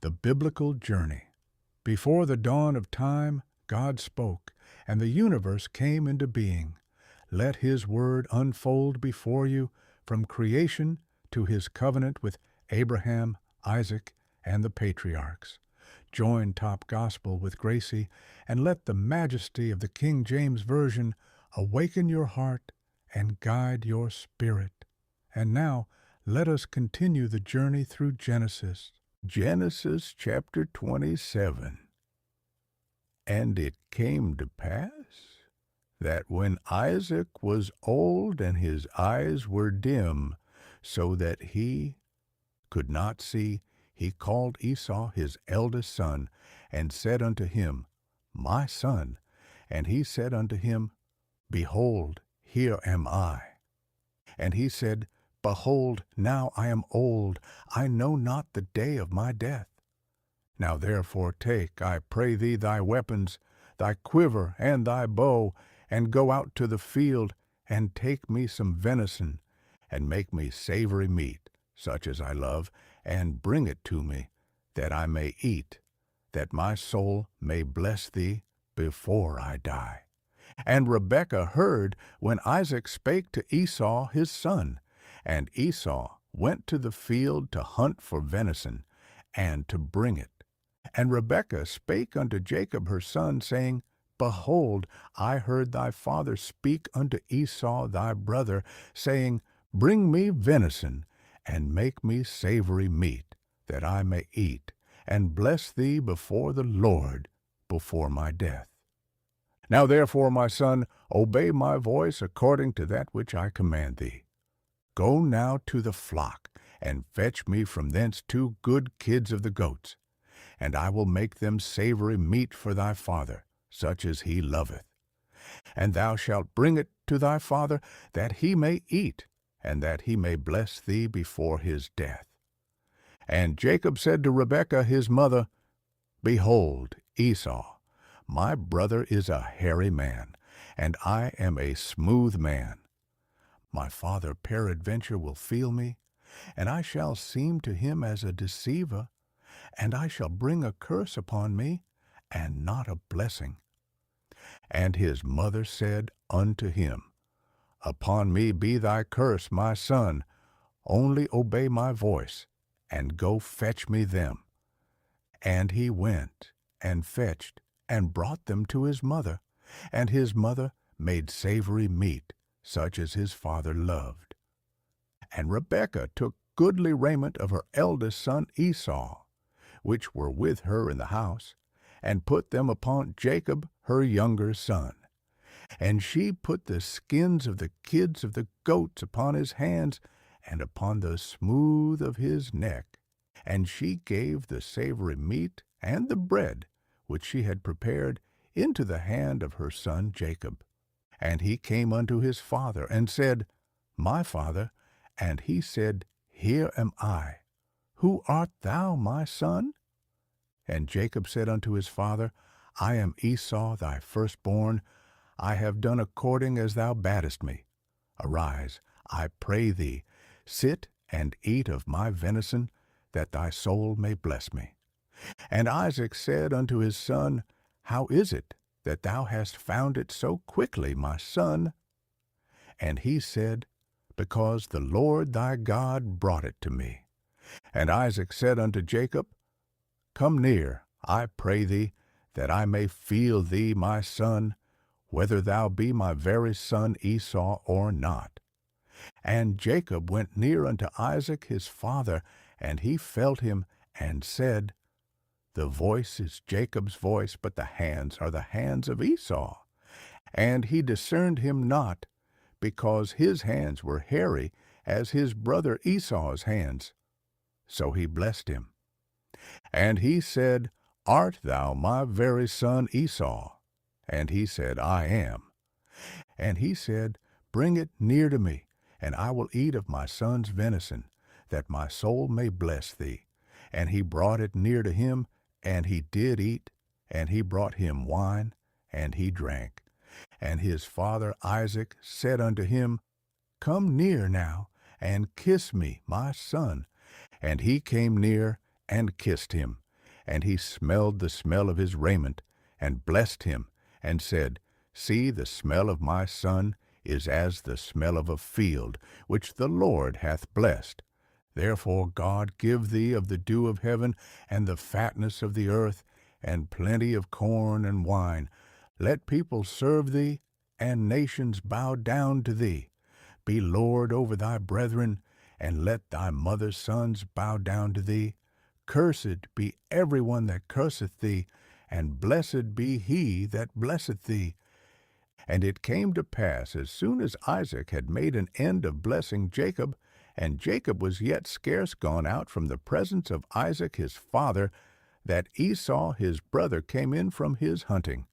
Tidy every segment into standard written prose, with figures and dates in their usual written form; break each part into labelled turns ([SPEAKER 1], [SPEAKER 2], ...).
[SPEAKER 1] The biblical journey. Before the dawn of time, God spoke, and the universe came into being. Let His word unfold before you from creation to His covenant with Abraham, Isaac, and the patriarchs. Join Top Gospel with Gracie, and let the majesty of the King James Version awaken your heart and guide your spirit. And now, let us continue the journey through Genesis. Genesis chapter 27. And it came to pass that when Isaac was old and his eyes were dim, so that he could not see, he called Esau his eldest son, and said unto him, My son. And he said unto him, Behold, here am I. And he said, Behold, now I am old, I know not the day of my death. Now therefore take, I pray thee, thy weapons, thy quiver and thy bow, and go out to the field, and take me some venison, and make me savory meat, such as I love, and bring it to me, that I may eat, that my soul may bless thee before I die. And Rebekah heard when Isaac spake to Esau his son. And Esau went to the field to hunt for venison, and to bring it. And Rebekah spake unto Jacob her son, saying, Behold, I heard thy father speak unto Esau thy brother, saying, Bring me venison, and make me savory meat, that I may eat, and bless thee before the Lord before my death. Now therefore, my son, obey my voice according to that which I command thee. Go now to the flock, and fetch me from thence 2 good kids of the goats, and I will make them savory meat for thy father, such as he loveth. And thou shalt bring it to thy father, that he may eat, and that he may bless thee before his death. And Jacob said to Rebekah his mother, Behold, Esau, my brother is a hairy man, and I am a smooth man. My father peradventure will feel me, and I shall seem to him as a deceiver, and I shall bring a curse upon me, and not a blessing. And his mother said unto him, Upon me be thy curse, my son, only obey my voice, and go fetch me them. And he went, and fetched, and brought them to his mother, and his mother made savory meat, such as his father loved. And Rebekah took goodly raiment of her eldest son Esau, which were with her in the house, and put them upon Jacob her younger son. And she put the skins of the kids of the goats upon his hands, and upon the smooth of his neck. And she gave the savory meat and the bread, which she had prepared, into the hand of her son Jacob. And he came unto his father, and said, My father. And he said, Here am I. Who art thou, my son? And Jacob said unto his father, I am Esau thy firstborn. I have done according as thou badest me. Arise, I pray thee, sit and eat of my venison, that thy soul may bless me. And Isaac said unto his son, How is it that thou hast found it so quickly, my son? And he said, Because the Lord thy God brought it to me. And Isaac said unto Jacob, Come near, I pray thee, that I may feel thee, my son, whether thou be my very son Esau or not. And Jacob went near unto Isaac his father, and he felt him, and said, The voice is Jacob's voice, but the hands are the hands of Esau. And he discerned him not, because his hands were hairy as his brother Esau's hands. So he blessed him. And he said, Art thou my very son Esau? And he said, I am. And he said, Bring it near to me, and I will eat of my son's venison, that my soul may bless thee. And he brought it near to him, and he did eat, and he brought him wine, and he drank. And his father Isaac said unto him, Come near now, and kiss me, my son. And he came near, and kissed him. And he smelled the smell of his raiment, and blessed him, and said, See, the smell of my son is as the smell of a field, which the Lord hath blessed. Therefore God give thee of the dew of heaven, and the fatness of the earth, and plenty of corn and wine. Let people serve thee, and nations bow down to thee. Be Lord over thy brethren, and let thy mother's sons bow down to thee. Cursed be every one that curseth thee, and blessed be he that blesseth thee. And it came to pass, as soon as Isaac had made an end of blessing Jacob, and Jacob was yet scarce gone out from the presence of Isaac his father, that Esau his brother came in from his hunting.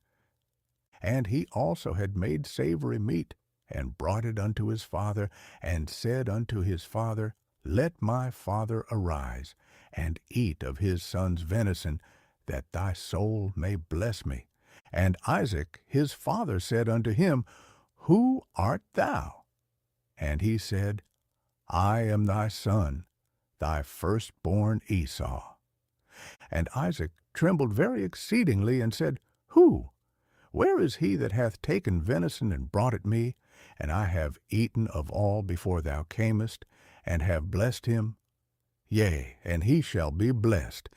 [SPEAKER 1] And he also had made savory meat, and brought it unto his father, and said unto his father, Let my father arise, and eat of his son's venison, that thy soul may bless me. And Isaac his father said unto him, Who art thou? And he said, I am thy son, thy firstborn Esau. And Isaac trembled very exceedingly, and said, Who? Where is he that hath taken venison and brought it me? And I have eaten of all before thou camest, and have blessed him. Yea, and he shall be blessed.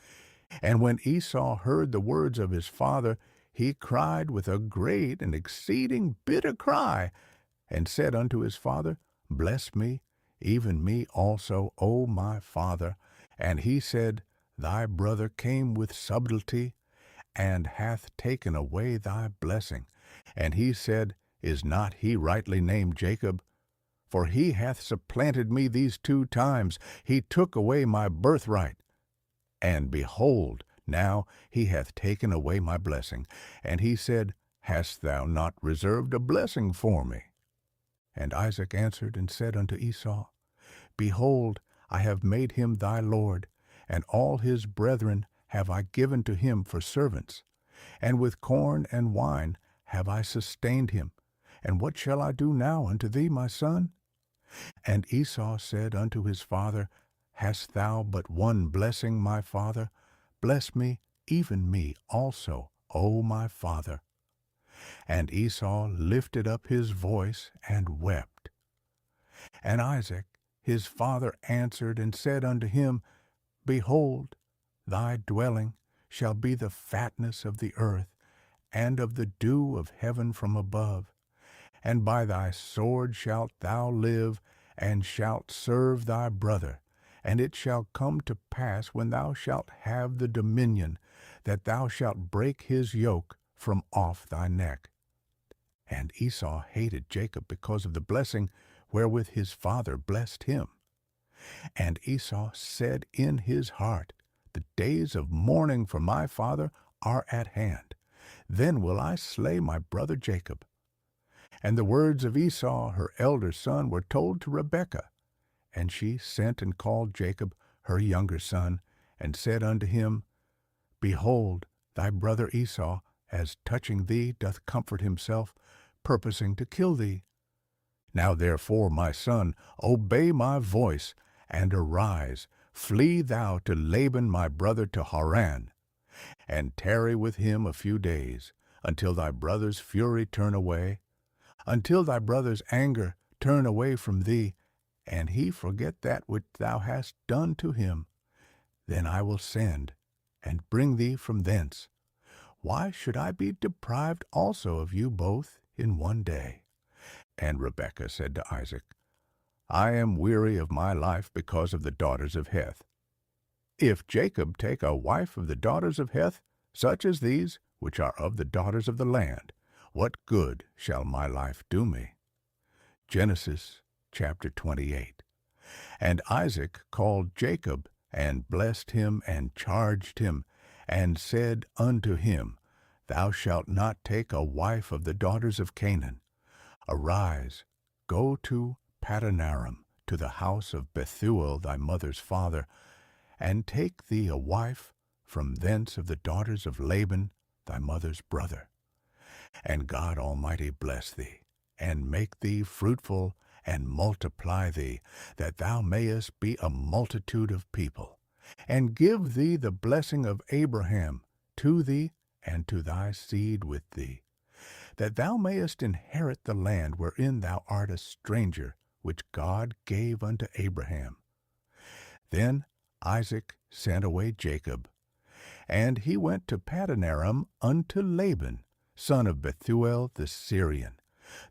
[SPEAKER 1] And when Esau heard the words of his father, he cried with a great and exceeding bitter cry, and said unto his father, Bless me, even me also, O my father. And he said, Thy brother came with subtlety, and hath taken away thy blessing. And he said, Is not he rightly named Jacob? For he hath supplanted me these 2 times. He took away my birthright. And behold, now he hath taken away my blessing. And he said, Hast thou not reserved a blessing for me? And Isaac answered and said unto Esau, Behold, I have made him thy lord, and all his brethren have I given to him for servants. And with corn and wine have I sustained him. And what shall I do now unto thee, my son? And Esau said unto his father, Hast thou but one blessing, my father? Bless me, even me also, O my father. And Esau lifted up his voice and wept. And Isaac his father answered and said unto him, Behold, thy dwelling shall be the fatness of the earth, and of the dew of heaven from above. And by thy sword shalt thou live, and shalt serve thy brother. And it shall come to pass, when thou shalt have the dominion, that thou shalt break his yoke from off thy neck. And Esau hated Jacob because of the blessing wherewith his father blessed him. And Esau said in his heart, The days of mourning for my father are at hand. Then will I slay my brother Jacob. And the words of Esau her elder son were told to Rebekah. And she sent and called Jacob her younger son, and said unto him, Behold, thy brother Esau, as touching thee, doth comfort himself, purposing to kill thee. Now therefore, my son, obey my voice, and arise, flee thou to Laban my brother to Haran, and tarry with him a few days, until thy brother's fury turn away, until thy brother's anger turn away from thee, and he forget that which thou hast done to him. Then I will send, and bring thee from thence. Why should I be deprived also of you both in one day? And Rebekah said to Isaac, I am weary of my life because of the daughters of Heth. If Jacob take a wife of the daughters of Heth, such as these, which are of the daughters of the land, what good shall my life do me? Genesis chapter 28. And Isaac called Jacob, and blessed him, and charged him, and said unto him, Thou shalt not take a wife of the daughters of Canaan. Arise, go to Padanaram, to the house of Bethuel thy mother's father, and take thee a wife from thence of the daughters of Laban thy mother's brother. And God Almighty bless thee, and make thee fruitful, and multiply thee, that thou mayest be a multitude of people. and give thee the blessing of Abraham to thee and to thy seed with thee, that thou mayest inherit the land wherein thou art a stranger, which God gave unto Abraham. Then Isaac sent away Jacob, and he went to Padanaram unto Laban, son of Bethuel the Syrian,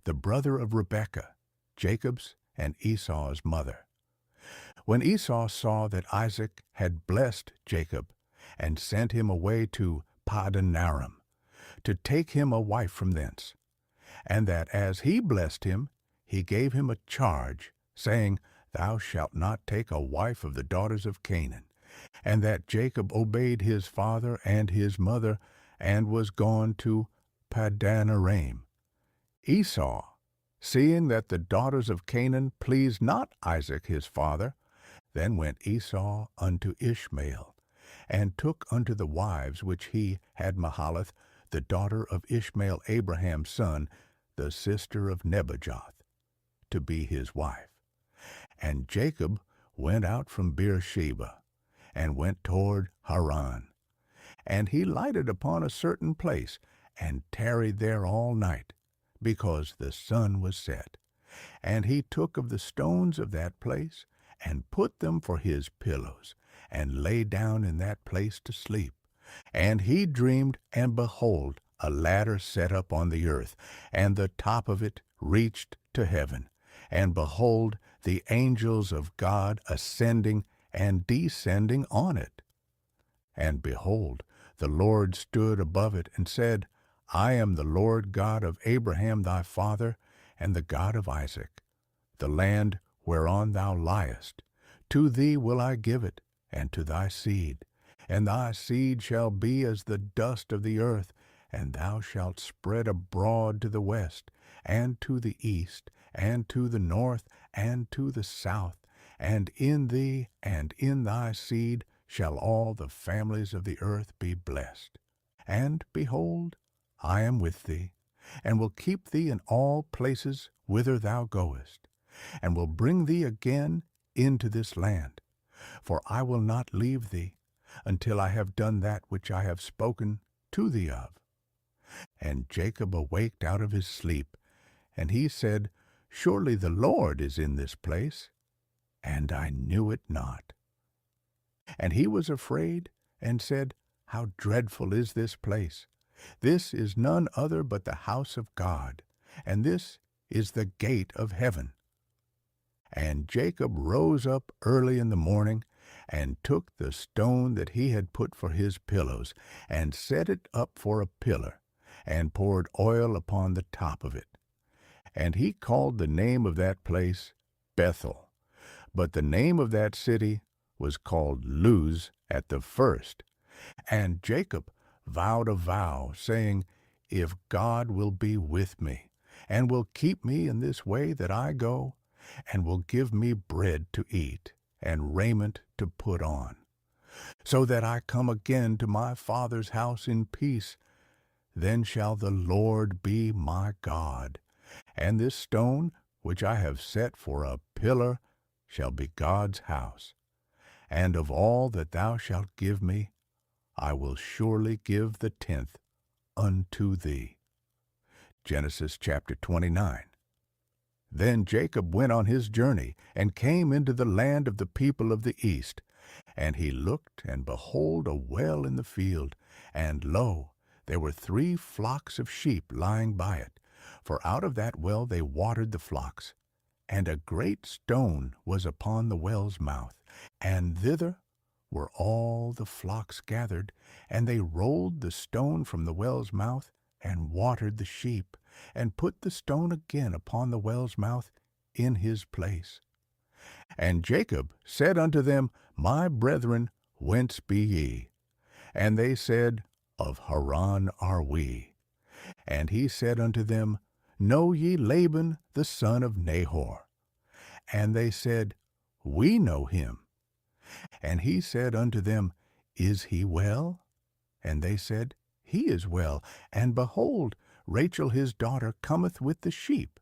[SPEAKER 1] the brother of Rebekah, Jacob's and Esau's mother. When Esau saw that Isaac had blessed Jacob, and sent him away to Padanaram, to take him a wife from thence, and that as he blessed him, he gave him a charge, saying, Thou shalt not take a wife of the daughters of Canaan, and that Jacob obeyed his father and his mother, and was gone to Padanaram. Esau, seeing that the daughters of Canaan pleased not Isaac his father, then went Esau unto Ishmael, and took unto the wives which he had Mahalath, the daughter of Ishmael Abraham's son, the sister of Nebajoth, to be his wife. And Jacob went out from Beersheba, and went toward Haran. And he lighted upon a certain place, and tarried there all night, because the sun was set. And he took of the stones of that place, and put them for his pillows, and lay down in that place to sleep. And he dreamed, and behold, a ladder set up on the earth, and the top of it reached to heaven. And behold, the angels of God ascending and descending on it. And behold, the Lord stood above it, and said, I am the Lord God of Abraham thy father, and the God of Isaac. The land whereon thou liest, to thee will I give it, and to thy seed. And thy seed shall be as the dust of the earth, and thou shalt spread abroad to the west, and to the east, and to the north, and to the south. And in thee and in thy seed shall all the families of the earth be blessed. And behold, I am with thee, and will keep thee in all places whither thou goest, and will bring thee again into this land. For I will not leave thee until I have done that which I have spoken to thee of. And Jacob awaked out of his sleep, and he said, Surely the Lord is in this place, and I knew it not. And he was afraid, and said, How dreadful is this place! This is none other but the house of God, and this is the gate of heaven. And Jacob rose up early in the morning, and took the stone that he had put for his pillows, and set it up for a pillar, and poured oil upon the top of it. And he called the name of that place Bethel, but the name of that city was called Luz at the first. And Jacob vowed a vow, saying, If God will be with me, and will keep me in this way that I go, and will give me bread to eat, and raiment to put on, so that I come again to my father's house in peace, then shall the Lord be my God, and this stone which I have set for a pillar shall be God's house. And of all that thou shalt give me, I will surely give the 10th unto thee. Genesis chapter 29. Then Jacob went on his journey, and came into the land of the people of the east. And he looked, and behold, a well in the field, and lo, there were 3 flocks of sheep lying by it, for out of that well they watered the flocks. And a great stone was upon the well's mouth, and thither were all the flocks gathered, and they rolled the stone from the well's mouth, and watered the sheep, and put the stone again upon the well's mouth in his place. And Jacob said unto them, My brethren, whence be ye? And they said, Of Haran are we. And he said unto them, Know ye Laban the son of Nahor? And they said, We know him. And he said unto them, Is he well? And they said, He is well, and behold, Rachel his daughter cometh with the sheep.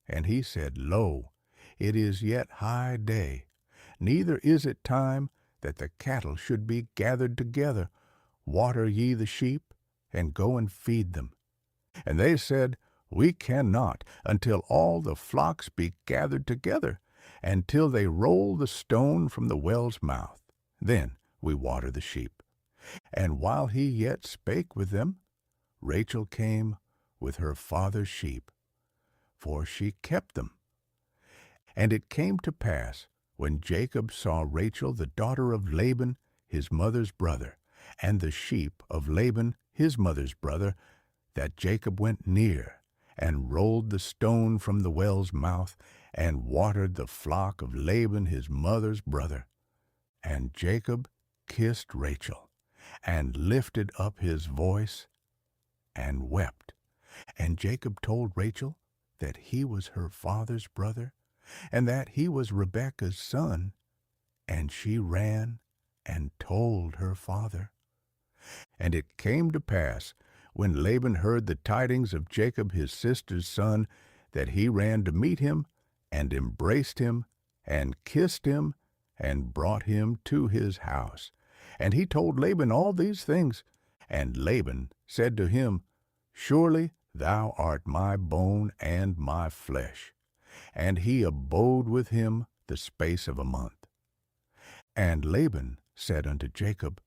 [SPEAKER 1] And he said, Lo, it is yet high day, neither is it time that the cattle should be gathered together. Water ye the sheep, and go and feed them. And they said, We cannot, until all the flocks be gathered together, and till they roll the stone from the well's mouth. Then we water the sheep. And while he yet spake with them, Rachel came with her father's sheep, for she kept them. And it came to pass, when Jacob saw Rachel the daughter of Laban his mother's brother, and the sheep of Laban his mother's brother, that Jacob went near, and rolled the stone from the well's mouth, and watered the flock of Laban his mother's brother. And Jacob kissed Rachel, and lifted up his voice, and wept. And Jacob told Rachel that he was her father's brother, and that he was Rebekah's son. And she ran and told her father. And it came to pass, when Laban heard the tidings of Jacob his sister's son, that he ran to meet him, and embraced him, and kissed him, and brought him to his house. And he told Laban all these things. And Laban said to him, Surely thou art my bone and my flesh. And he abode with him the space of a month. And Laban said unto Jacob,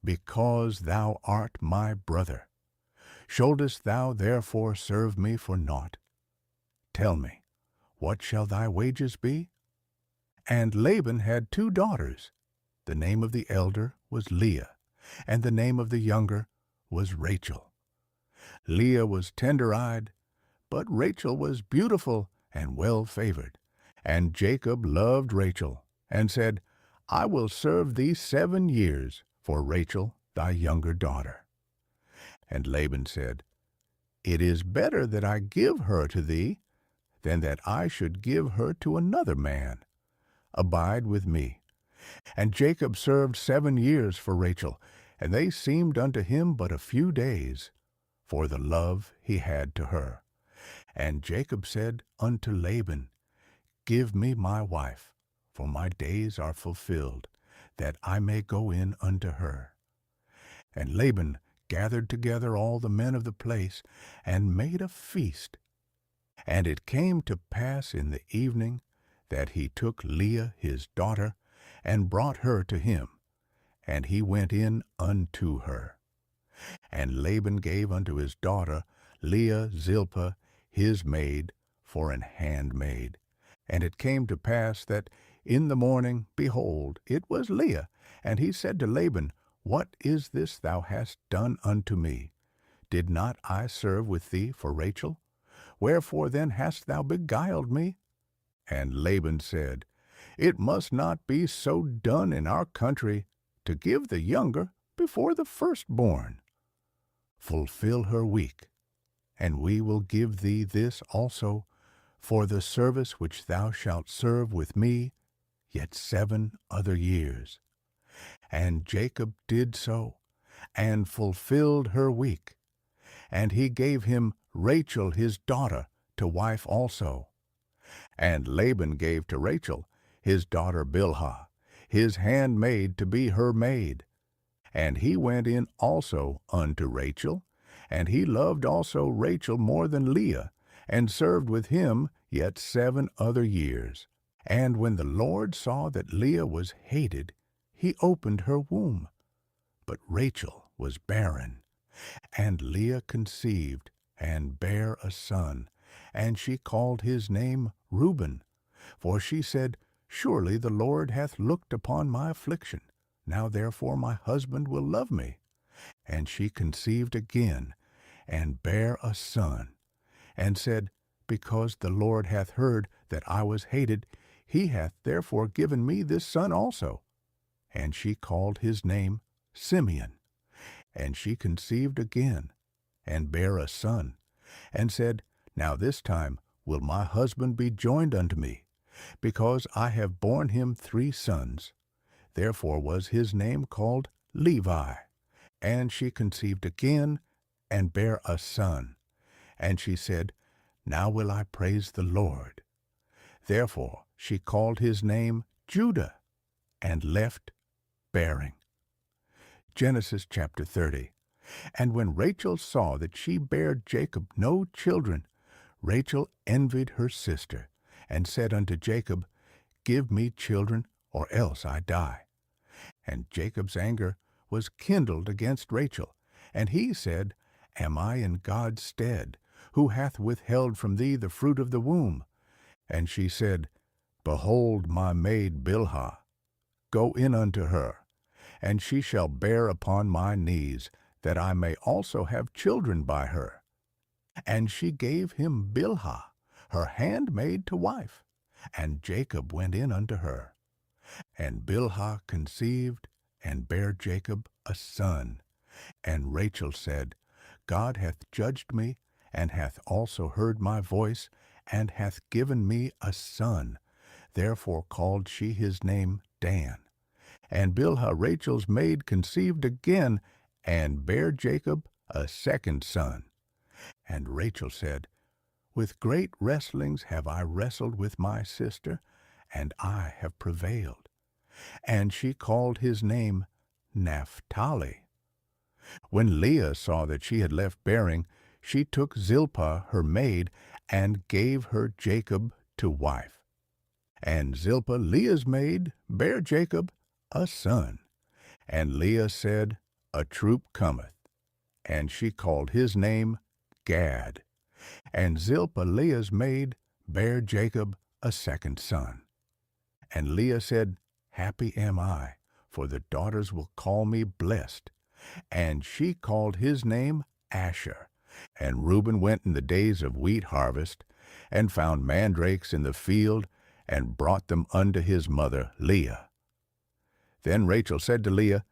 [SPEAKER 1] Because thou art my brother, shouldest thou therefore serve me for naught? Tell me, what shall thy wages be? And Laban had 2 daughters. The name of the elder was Leah, and the name of the younger was Rachel. Leah was tender-eyed, but Rachel was beautiful and well-favored. And Jacob loved Rachel, and said, I will serve thee 7 years for Rachel thy younger daughter. And Laban said, It is better that I give her to thee, than that I should give her to another man. Abide with me. And Jacob served 7 years for Rachel, and they seemed unto him but a few days, for the love he had to her. And Jacob said unto Laban, Give me my wife, for my days are fulfilled, that I may go in unto her. And Laban gathered together all the men of the place, and made a feast. And it came to pass in the evening, that he took Leah his daughter, and brought her to him, and he went in unto her. And Laban gave unto his daughter Leah Zilpah his maid for an handmaid. And it came to pass that in the morning, behold, it was Leah. And he said to Laban, What is this thou hast done unto me? Did not I serve with thee for Rachel? Wherefore then hast thou beguiled me? And Laban said, It must not be so done in our country, to give the younger before the firstborn. Fulfill her week, and we will give thee this also, for the service which thou shalt serve with me yet 7 other years. And Jacob did so, and fulfilled her week. And he gave him Rachel his daughter to wife also. And Laban gave to Rachel his daughter Bilhah, his handmaid, to be her maid. And he went in also unto Rachel, and he loved also Rachel more than Leah, and served with him yet 7 other years. And when the Lord saw that Leah was hated, he opened her womb. But Rachel was barren. And Leah conceived, and bare a son, and she called his name Reuben. For she said, Surely the Lord hath looked upon my affliction. Now therefore my husband will love me. And she conceived again, and bare a son, and said, Because the Lord hath heard that I was hated, he hath therefore given me this son also. And she called his name Simeon. And she conceived again, and bare a son, and said, Now this time will my husband be joined unto me, because I have borne him 3 sons. Therefore was his name called Levi. And she conceived again, and bare a son. And she said, Now will I praise the Lord. Therefore she called his name Judah, and left bearing. Genesis chapter 30. And when Rachel saw that she bare Jacob no children, Rachel envied her sister, and said unto Jacob, Give me children, or else I die. And Jacob's anger was kindled against Rachel, and he said, Am I in God's stead, who hath withheld from thee the fruit of the womb? And she said, Behold my maid Bilhah, go in unto her, and she shall bear upon my knees, that I may also have children by her. And she gave him Bilhah, her handmaid, to wife. And Jacob went in unto her. And Bilhah conceived, and bare Jacob a son. And Rachel said, God hath judged me, and hath also heard my voice, and hath given me a son. Therefore called she his name Dan. And Bilhah Rachel's maid conceived again, and bare Jacob a second son. And Rachel said, With great wrestlings have I wrestled with my sister, and I have prevailed. And she called his name Naphtali. When Leah saw that she had left bearing, she took Zilpah her maid, and gave her Jacob to wife. And Zilpah, Leah's maid, bare Jacob a son. And Leah said, A troop cometh. And she called his name Gad. And Zilpah, Leah's maid, bare Jacob a second son. And Leah said, Happy am I, for the daughters will call me blessed. And she called his name Asher. And Reuben went in the days of wheat harvest, and found mandrakes in the field, and brought them unto his mother Leah. Then Rachel said to Leah,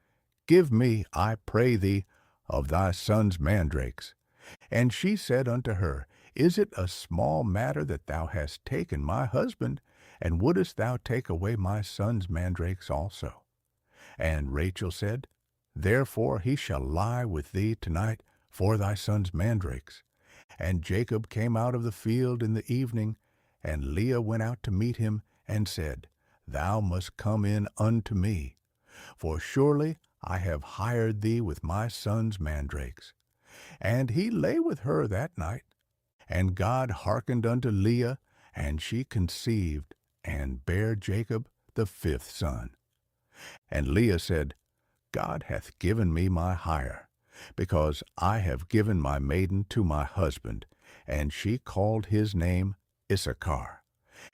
[SPEAKER 1] Give me, I pray thee, of thy son's mandrakes. And she said unto her, Is it a small matter that thou hast taken my husband, and wouldest thou take away my son's mandrakes also? And Rachel said, Therefore he shall lie with thee tonight for thy son's mandrakes. And Jacob came out of the field in the evening, and Leah went out to meet him, and said, Thou must come in unto me, for surely I have hired thee with my son's mandrakes. And he lay with her that night. And God hearkened unto Leah, and she conceived, and bare Jacob the fifth son. And Leah said, God hath given me my hire, because I have given my maiden to my husband. And she called his name Issachar.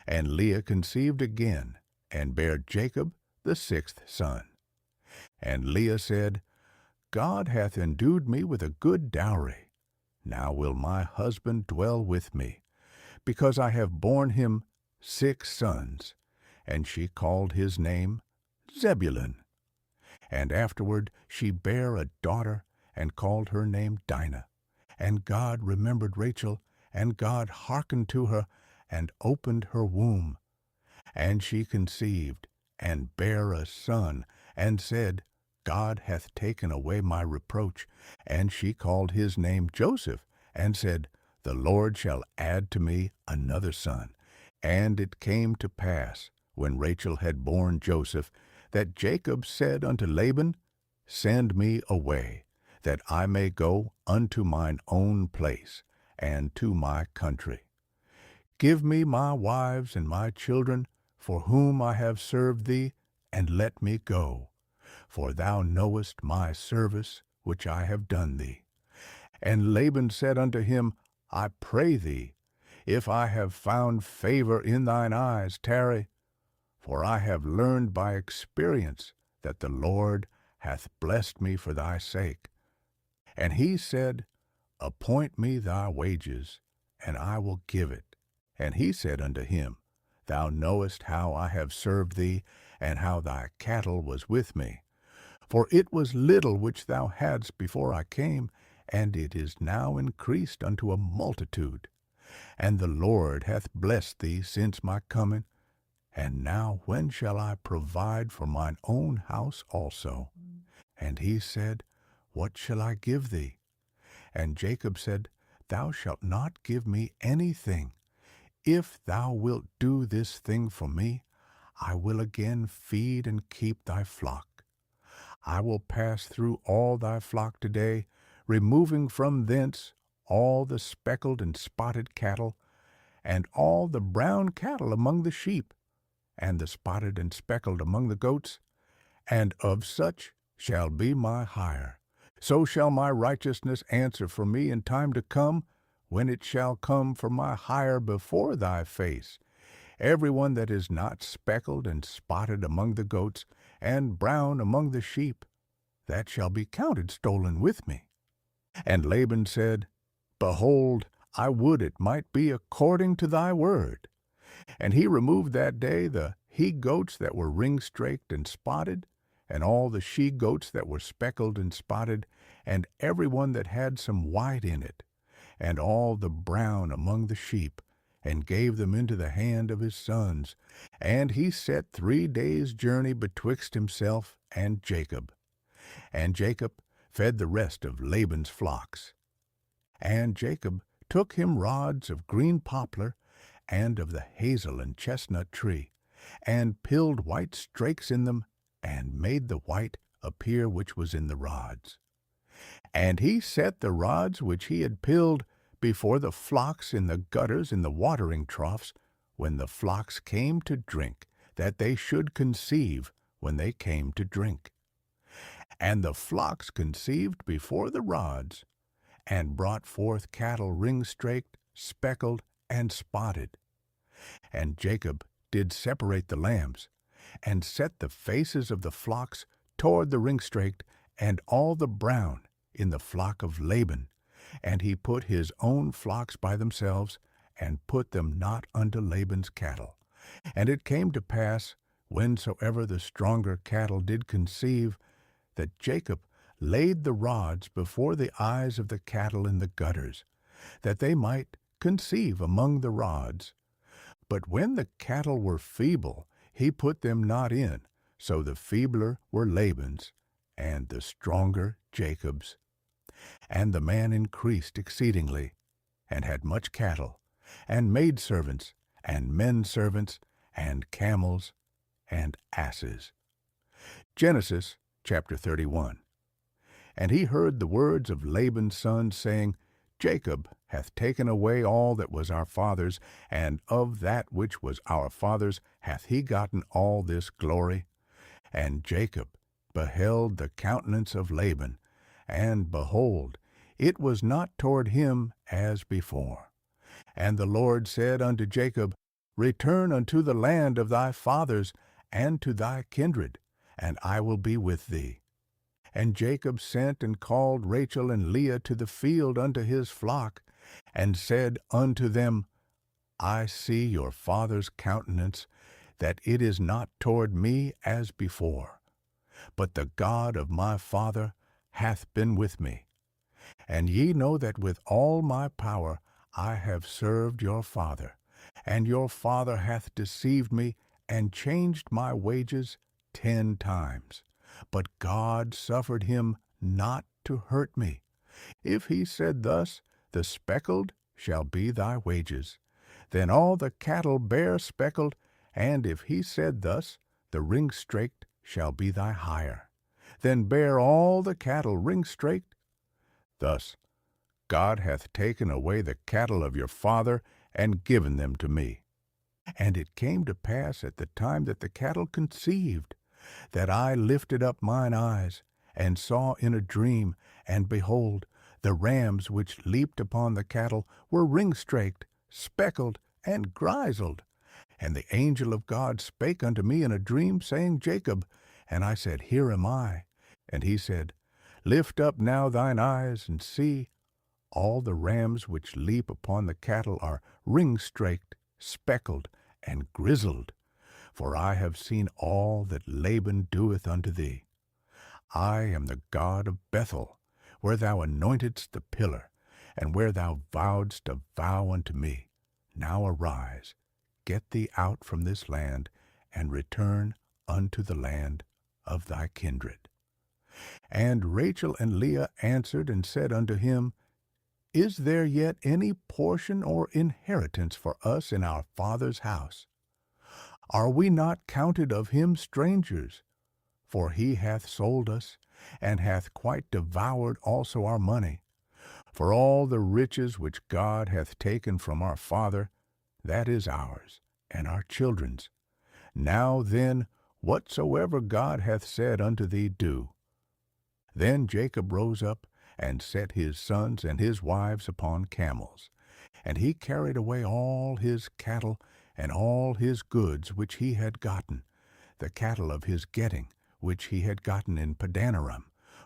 [SPEAKER 1] And Leah conceived again, and bare Jacob the sixth son. And Leah said, God hath endued me with a good dowry. Now will my husband dwell with me, because I have borne him 6 sons. And she called his name Zebulun. And afterward she bare a daughter, and called her name Dinah. And God remembered Rachel, and God hearkened to her, and opened her womb. And she conceived, and bare a son, and said, God hath taken away my reproach. And she called his name Joseph, and said, The Lord shall add to me another son. And it came to pass, when Rachel had borne Joseph, that Jacob said unto Laban, Send me away, that I may go unto mine own place, and to my country. Give me my wives and my children, for whom I have served thee, and let me go. For thou knowest my service, which I have done thee. And Laban said unto him, I pray thee, if I have found favor in thine eyes, tarry. For I have learned by experience that the Lord hath blessed me for thy sake. And he said, Appoint me thy wages, and I will give it. And he said unto him, Thou knowest how I have served thee, and how thy cattle was with me. For it was little which thou hadst before I came, and it is now increased unto a multitude. And the Lord hath blessed thee since my coming. And now when shall I provide for mine own house also? And he said, What shall I give thee? And Jacob said, Thou shalt not give me anything. If thou wilt do this thing for me, I will again feed and keep thy flock. I will pass through all thy flock today, removing from thence all the speckled and spotted cattle, and all the brown cattle among the sheep, and the spotted and speckled among the goats, and of such shall be my hire. So shall my righteousness answer for me in time to come, when it shall come for my hire before thy face. Every one that is not speckled and spotted among the goats, and brown among the sheep, that shall be counted stolen with me. And Laban said, Behold, I would it might be according to thy word. And he removed that day the he-goats that were ring-straked and spotted, and all the she-goats that were speckled and spotted, and every one that had some white in it, and all the brown among the sheep, and gave them into the hand of his sons. And he set 3 days' journey betwixt himself and Jacob. And Jacob fed the rest of Laban's flocks. And Jacob took him rods of green poplar, and of the hazel and chestnut tree, and pilled white strakes in them, and made the white appear which was in the rods. And he set the rods which he had pilled before the flocks in the gutters in the watering troughs, when the flocks came to drink, that they should conceive when they came to drink. And the flocks conceived before the rods, and brought forth cattle ring-straked, speckled, and spotted. And Jacob did separate the lambs, and set the faces of the flocks toward the ring-straked, and all the brown in the flock of Laban. And he put his own flocks by themselves, and put them not unto Laban's cattle. And it came to pass, whensoever the stronger cattle did conceive, that Jacob laid the rods before the eyes of the cattle in the gutters, that they might conceive among the rods. But when the cattle were feeble, he put them not in, so the feebler were Laban's, and the stronger Jacob's. And the man increased exceedingly, and had much cattle, and maidservants, and menservants, and camels, and asses. Genesis chapter 31. And he heard the words of Laban's sons, saying, Jacob hath taken away all that was our father's, and of that which was our father's hath he gotten all this glory. And Jacob beheld the countenance of Laban, and behold, it was not toward him as before. And the Lord said unto Jacob, Return unto the land of thy fathers, and to thy kindred, and I will be with thee. And Jacob sent and called Rachel and Leah to the field unto his flock, and said unto them, I see your father's countenance, that it is not toward me as before, but the God of my father hath been with me. And ye know that with all my power I have served your father, and your father hath deceived me, and changed my wages 10 times. But God suffered him not to hurt me. If he said thus, The speckled shall be thy wages, then all the cattle bare speckled, and if he said thus, The ring-straked shall be thy hire, then bear all the cattle ring-straked. Thus God hath taken away the cattle of your father, and given them to me. And it came to pass at the time that the cattle conceived, that I lifted up mine eyes, and saw in a dream, and behold, the rams which leaped upon the cattle were ring-straked, speckled, and grisled. And the angel of God spake unto me in a dream, saying, Jacob. And I said, Here am I. And he said, Lift up now thine eyes, and see, all the rams which leap upon the cattle are ring-straked, speckled, and grisled. For I have seen all that Laban doeth unto thee. I am the God of Bethel, where thou anointedst the pillar, and where thou vowedst a vow unto me. Now arise, get thee out from this land, and return unto the land of thy kindred. And Rachel and Leah answered and said unto him, Is there yet any portion or inheritance for us in our father's house? Are we not counted of him strangers? For he hath sold us, and hath quite devoured also our money. For all the riches which God hath taken from our father, that is ours, and our children's. Now then, whatsoever God hath said unto thee, do. Then Jacob rose up, and set his sons and his wives upon camels. And he carried away all his cattle, and all his goods which he had gotten, the cattle of his getting, which he had gotten in Padanaram,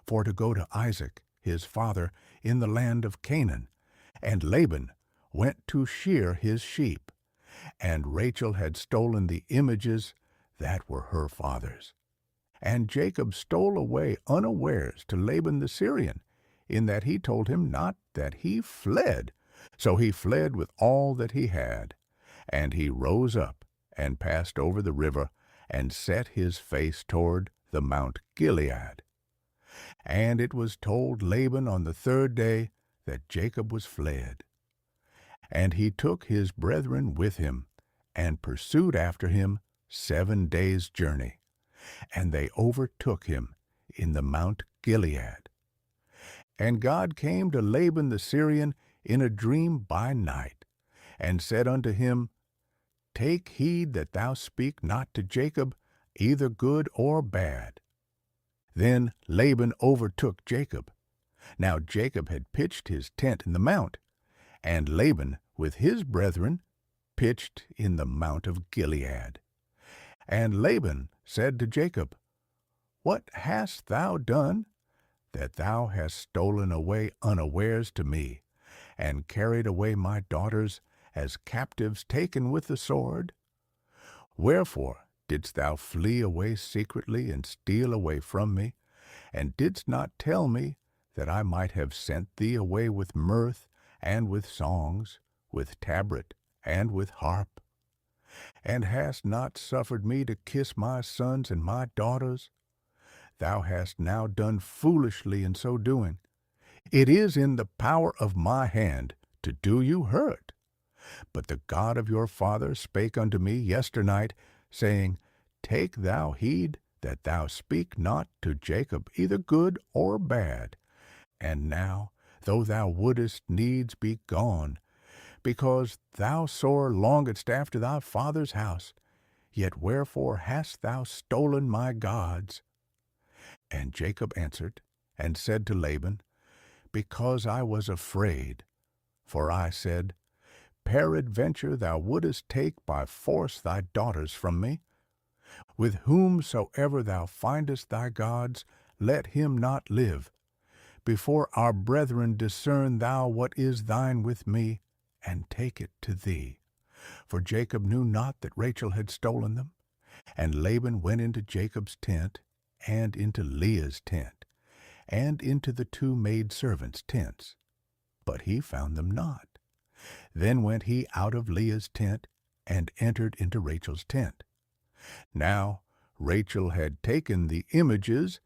[SPEAKER 1] for to go to Isaac his father in the land of Canaan. And Laban went to shear his sheep. And Rachel had stolen the images that were her father's. And Jacob stole away unawares to Laban the Syrian, in that he told him not that he fled. So he fled with all that he had. And he rose up, and passed over the river, and set his face toward the Mount Gilead. And it was told Laban on the third day that Jacob was fled. And he took his brethren with him, and pursued after him 7 days' journey. And they overtook him in the Mount Gilead. And God came to Laban the Syrian in a dream by night, and said unto him, Take heed that thou speak not to Jacob either good or bad. Then Laban overtook Jacob. Now Jacob had pitched his tent in the mount, and Laban with his brethren pitched in the Mount of Gilead. And Laban said to Jacob, What hast thou done, that thou hast stolen away unawares to me, and carried away my daughters as captives taken with the sword? Wherefore didst thou flee away secretly, and steal away from me, and didst not tell me, that I might have sent thee away with mirth, and with songs, with tabret, and with harp? And hast not suffered me to kiss my sons and my daughters? Thou hast now done foolishly in so doing. It is in the power of my hand to do you hurt. But the God of your father spake unto me yesternight, saying, Take thou heed that thou speak not to Jacob either good or bad. And now, though thou wouldest needs be gone, because thou sore longedst after thy father's house, yet wherefore hast thou stolen my gods? And Jacob answered, and said to Laban, Because I was afraid. For I said, Peradventure thou wouldest take by force thy daughters from me. With whomsoever thou findest thy gods, let him not live. Before our brethren discern thou what is thine with me, and take it to thee. For Jacob knew not that Rachel had stolen them. And Laban went into Jacob's tent, and into Leah's tent, and into the 2 maidservants' tents. But he found them not. Then went he out of Leah's tent, and entered into Rachel's tent. Now Rachel had taken the images,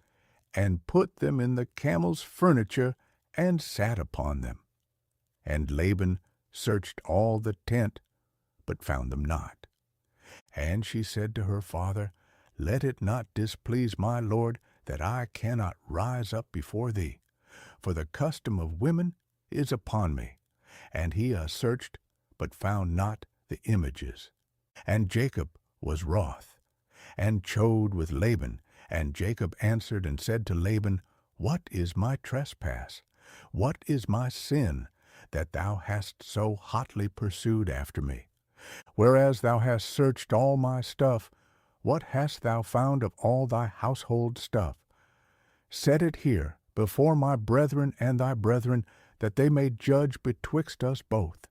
[SPEAKER 1] and put them in the camel's furniture, and sat upon them. And Laban searched all the tent, but found them not. And she said to her father, Let it not displease my lord, that I cannot rise up before thee, for the custom of women is upon me. And he searched, but found not the images. And Jacob was wroth, and chode with Laban. And Jacob answered and said to Laban, What is my trespass? What is my sin, that thou hast so hotly pursued after me? Whereas thou hast searched all my stuff, what hast thou found of all thy household stuff? Set it here before my brethren and thy brethren, that they may judge betwixt us both.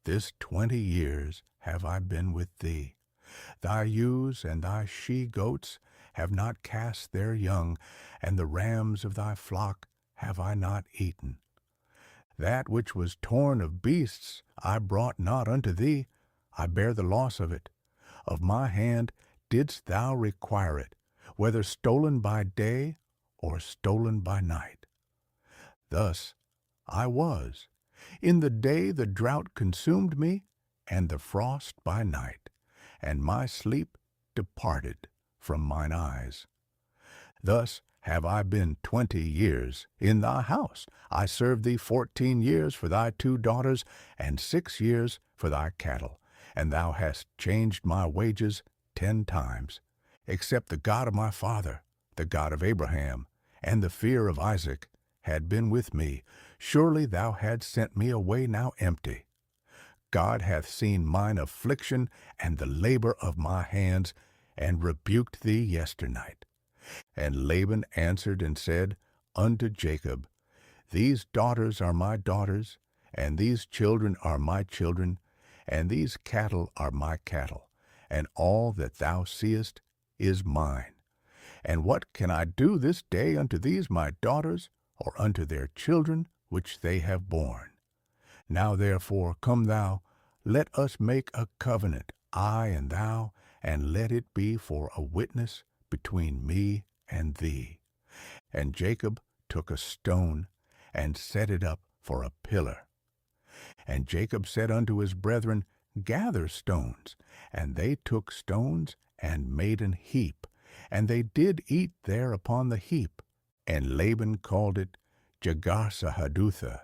[SPEAKER 1] This 20 years have I been with thee. Thy ewes and thy she-goats have not cast their young, and the rams of thy flock have I not eaten. That which was torn of beasts I brought not unto thee, I bear the loss of it. Of my hand didst thou require it, whether stolen by day or stolen by night. Thus I was. In the day the drought consumed me, and the frost by night, and my sleep departed from mine eyes. Thus have I been 20 years in thy house. I served thee 14 years for thy 2 daughters, and 6 years for thy cattle. And thou hast changed my wages 10 times. Except the God of my father, the God of Abraham, and the fear of Isaac, had been with me, surely thou hadst sent me away now empty. God hath seen mine affliction and the labor of my hands, and rebuked thee yesternight. And Laban answered and said unto Jacob, These daughters are my daughters, and these children are my children, and these cattle are my cattle, and all that thou seest is mine. And what can I do this day unto these my daughters, or unto their children which they have borne? Now therefore come thou, let us make a covenant, I and thou, and let it be for a witness between me and thee. And Jacob took a stone, and set it up for a pillar. And Jacob said unto his brethren, Gather stones. And they took stones, and made an heap. And they did eat there upon the heap. And Laban called it Jegar-sahadutha,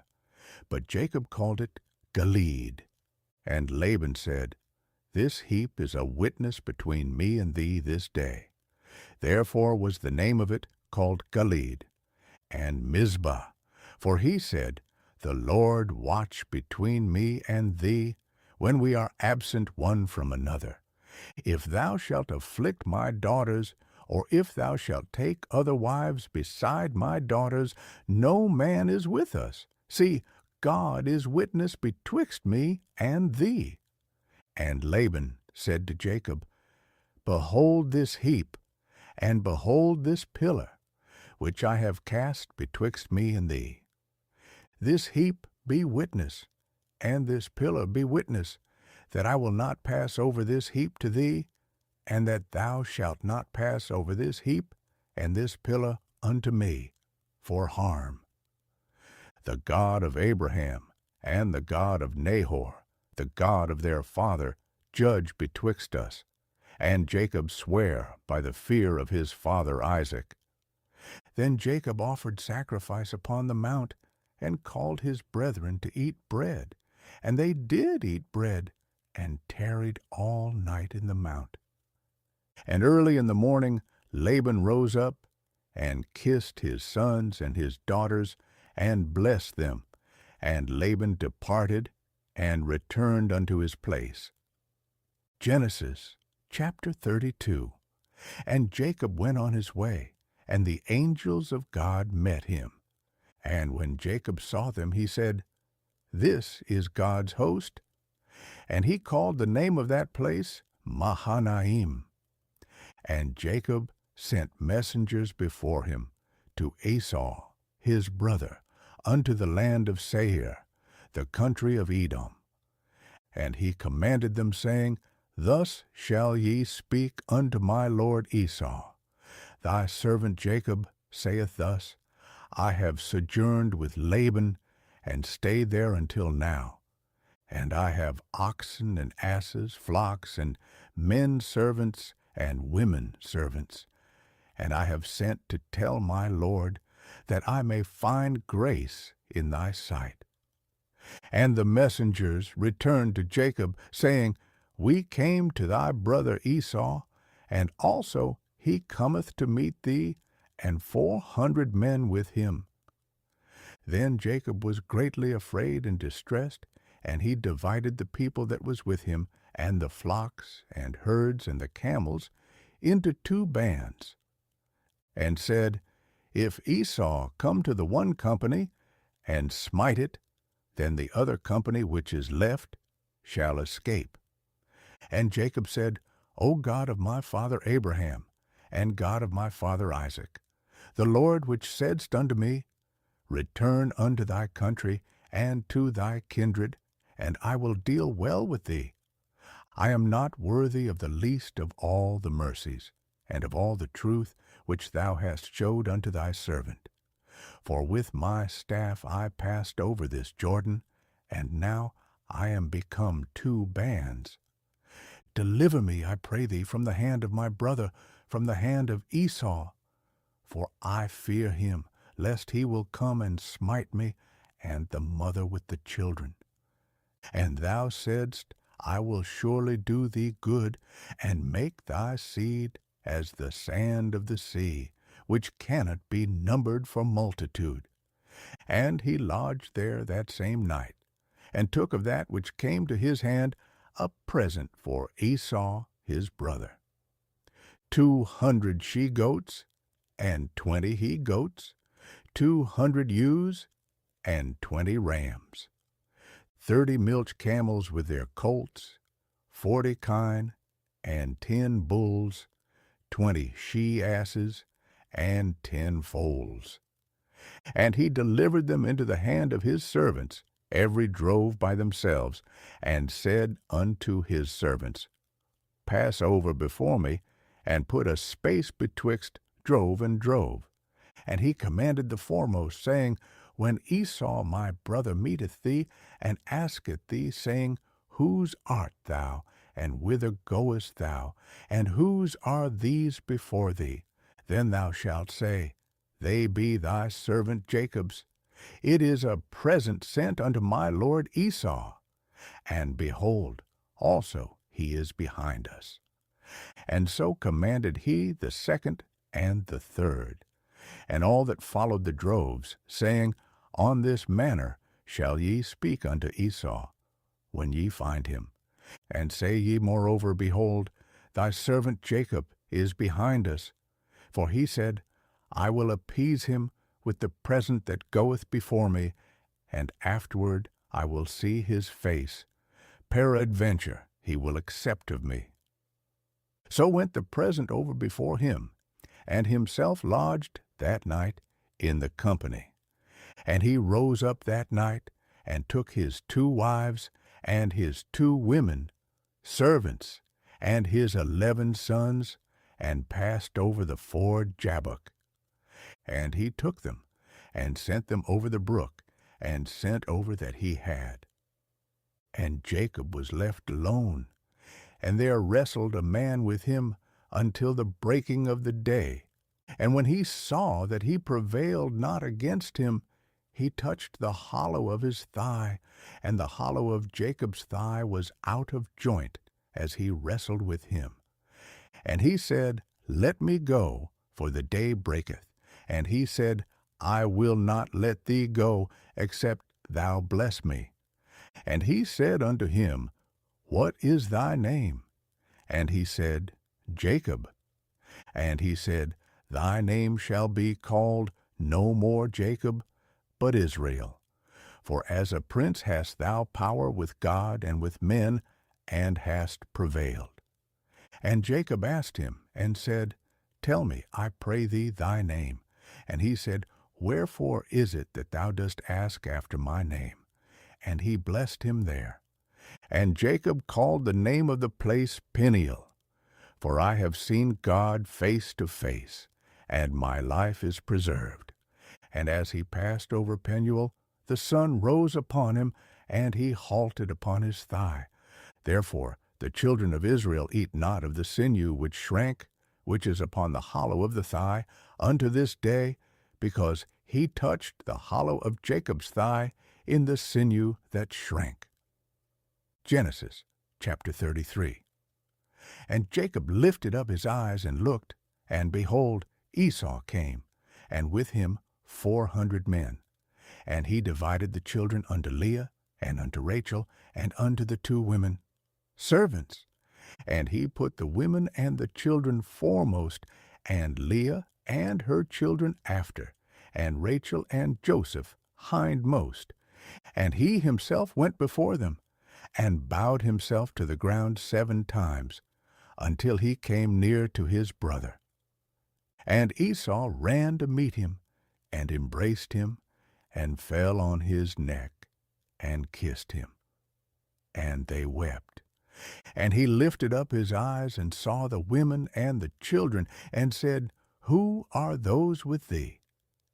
[SPEAKER 1] but Jacob called it Gilead. And Laban said, This heap is a witness between me and thee this day. Therefore was the name of it called Gilead. And Mizpah, for he said, The Lord watch between me and thee, when we are absent one from another. If thou shalt afflict my daughters, or if thou shalt take other wives beside my daughters, no man is with us. See, God is witness betwixt me and thee. And Laban said to Jacob, Behold this heap, and behold this pillar, which I have cast betwixt me and thee. This heap be witness, and this pillar be witness, that I will not pass over this heap to thee, and that thou shalt not pass over this heap and this pillar unto me for harm. The God of Abraham and the God of Nahor, the God of their father, judge betwixt us. And Jacob sware by the fear of his father Isaac. Then Jacob offered sacrifice upon the mount, and called his brethren to eat bread. And they did eat bread, and tarried all night in the mount. And early in the morning Laban rose up, and kissed his sons and his daughters, and blessed them. And Laban departed, and returned unto his place. Genesis chapter 32. And Jacob went on his way, and the angels of God met him. And when Jacob saw them, he said, This is God's host. And he called the name of that place Mahanaim. And Jacob sent messengers before him to Esau his brother, unto the land of Seir, the country of Edom. And he commanded them, saying, Thus shall ye speak unto my lord Esau. Thy servant Jacob saith thus, I have sojourned with Laban, and stayed there until now. And I have oxen and asses, flocks, and men servants, and women servants. And I have sent to tell my lord, that I may find grace in thy sight. And the messengers returned to Jacob, saying, We came to thy brother Esau, and also he cometh to meet thee, and 400 men with him. Then Jacob was greatly afraid and distressed, and he divided the people that was with him, and the flocks, and herds, and the camels, into 2 bands, and said, If Esau come to the one company, and smite it, then the other company which is left shall escape. And Jacob said, O God of my father Abraham, and God of my father Isaac, the Lord which saidst unto me, Return unto thy country, and to thy kindred, and I will deal well with thee. I am not worthy of the least of all the mercies, and of all the truth which thou hast showed unto thy servant. For with my staff I passed over this Jordan, and now I am become 2 bands. Deliver me, I pray thee, from the hand of my brother, from the hand of Esau. for I fear him, lest he will come and smite me, and the mother with the children. And thou saidst, I will surely do thee good, and make thy seed as the sand of the sea, which cannot be numbered for multitude. And he lodged there that same night, and took of that which came to his hand a present for Esau his brother. 200 she-goats, and 20 he-goats, 200 ewes, and 20 rams, 30 milch camels with their colts, 40 kine, and 10 bulls, 20 she-asses, and 10 foals. And he delivered them into the hand of his servants, every drove by themselves, and said unto his servants, Pass over before me, and put a space betwixt drove and drove. And he commanded the foremost, saying, When Esau my brother meeteth thee, and asketh thee, saying, Whose art thou, and whither goest thou, and whose are these before thee? Then thou shalt say, They be thy servant Jacob's. It is a present sent unto my lord Esau. And behold, also he is behind us. And so commanded he the second and the third, and all that followed the droves, saying, On this manner shall ye speak unto Esau, when ye find him. And say ye moreover, Behold, thy servant Jacob is behind us. For he said, I will appease him with the present that goeth before me, and afterward I will see his face. Peradventure he will accept of me. So went the present over before him, and himself lodged that night in the company. And he rose up that night, and took his 2 wives, and his 2 women, servants, and his 11 sons, and passed over the ford Jabbok. And he took them, and sent them over the brook, and sent over that he had. And Jacob was left alone, and there wrestled a man with him until the breaking of the day. And when he saw that he prevailed not against him, he touched the hollow of his thigh, and the hollow of Jacob's thigh was out of joint as he wrestled with him. And he said, Let me go, for the day breaketh. And he said, I will not let thee go, except thou bless me. And he said unto him, What is thy name? And he said, Jacob. And he said, Thy name shall be called no more Jacob, but Israel. For as a prince hast thou power with God and with men, and hast prevailed. And Jacob asked him, and said, Tell me, I pray thee, thy name. And he said, Wherefore is it that thou dost ask after my name? And he blessed him there. And Jacob called the name of the place Peniel, for I have seen God face to face, and my life is preserved. And as he passed over Peniel, the sun rose upon him, and he halted upon his thigh. Therefore the children of Israel eat not of the sinew which shrank, which is upon the hollow of the thigh, unto this day, because he touched the hollow of Jacob's thigh in the sinew that shrank. Genesis chapter 33. And Jacob lifted up his eyes and looked, and behold, Esau came, and with him 400 men. And he divided the children unto Leah, and unto Rachel, and unto the 2 women, servants. And he put the women and the children foremost, and Leah and her children after, and Rachel and Joseph hindmost. And he himself went before them, and bowed himself to the ground 7 times, until he came near to his brother. And Esau ran to meet him, and embraced him, and fell on his neck, and kissed him. And they wept. And he lifted up his eyes, and saw the women and the children, and said, Who are those with thee?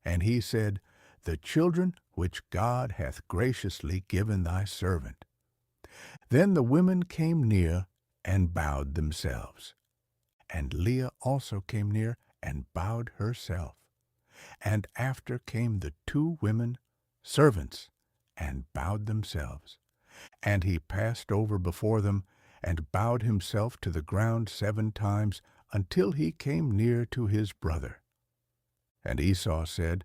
[SPEAKER 1] And he said, The children which God hath graciously given thy servant. Then the women came near, and bowed themselves. And Leah also came near, and bowed herself. And after came the two women, servants, and bowed themselves. And he passed over before them, and bowed himself to the ground 7 times, until he came near to his brother. And Esau said,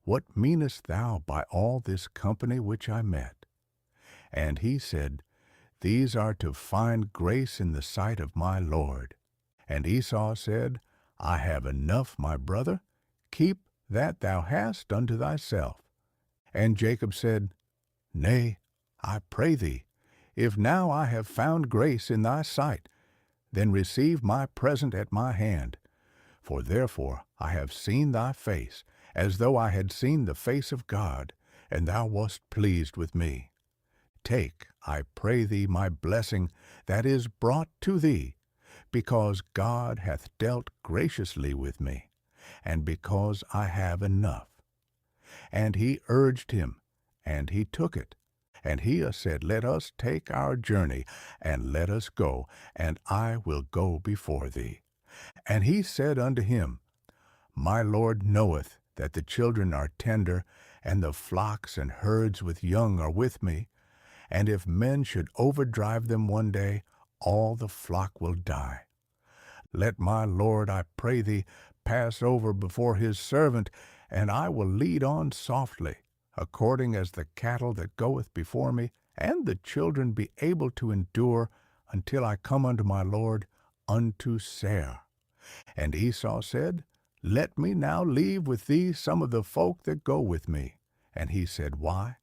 [SPEAKER 1] What meanest thou by all this company which I met? And he said, These are to find grace in the sight of my Lord. And Esau said, I have enough, my brother. Keep that thou hast unto thyself. And Jacob said, Nay, I pray thee, if now I have found grace in thy sight, then receive my present at my hand. For therefore I have seen thy face, as though I had seen the face of God, and thou wast pleased with me. Take, I pray thee, my blessing that is brought to thee, because God hath dealt graciously with me, and because I have enough. And he urged him, and he took it. And he said, Let us take our journey, and let us go, and I will go before thee. And he said unto him, My Lord knoweth that the children are tender, and the flocks and herds with young are with me. And if men should overdrive them one day, all the flock will die. Let my Lord, I pray thee, pass over before his servant, and I will lead on softly, according as the cattle that goeth before me, and the children be able to endure until I come unto my Lord, unto Seir. And Esau said, Let me now leave with thee some of the folk that go with me. And he said, Why?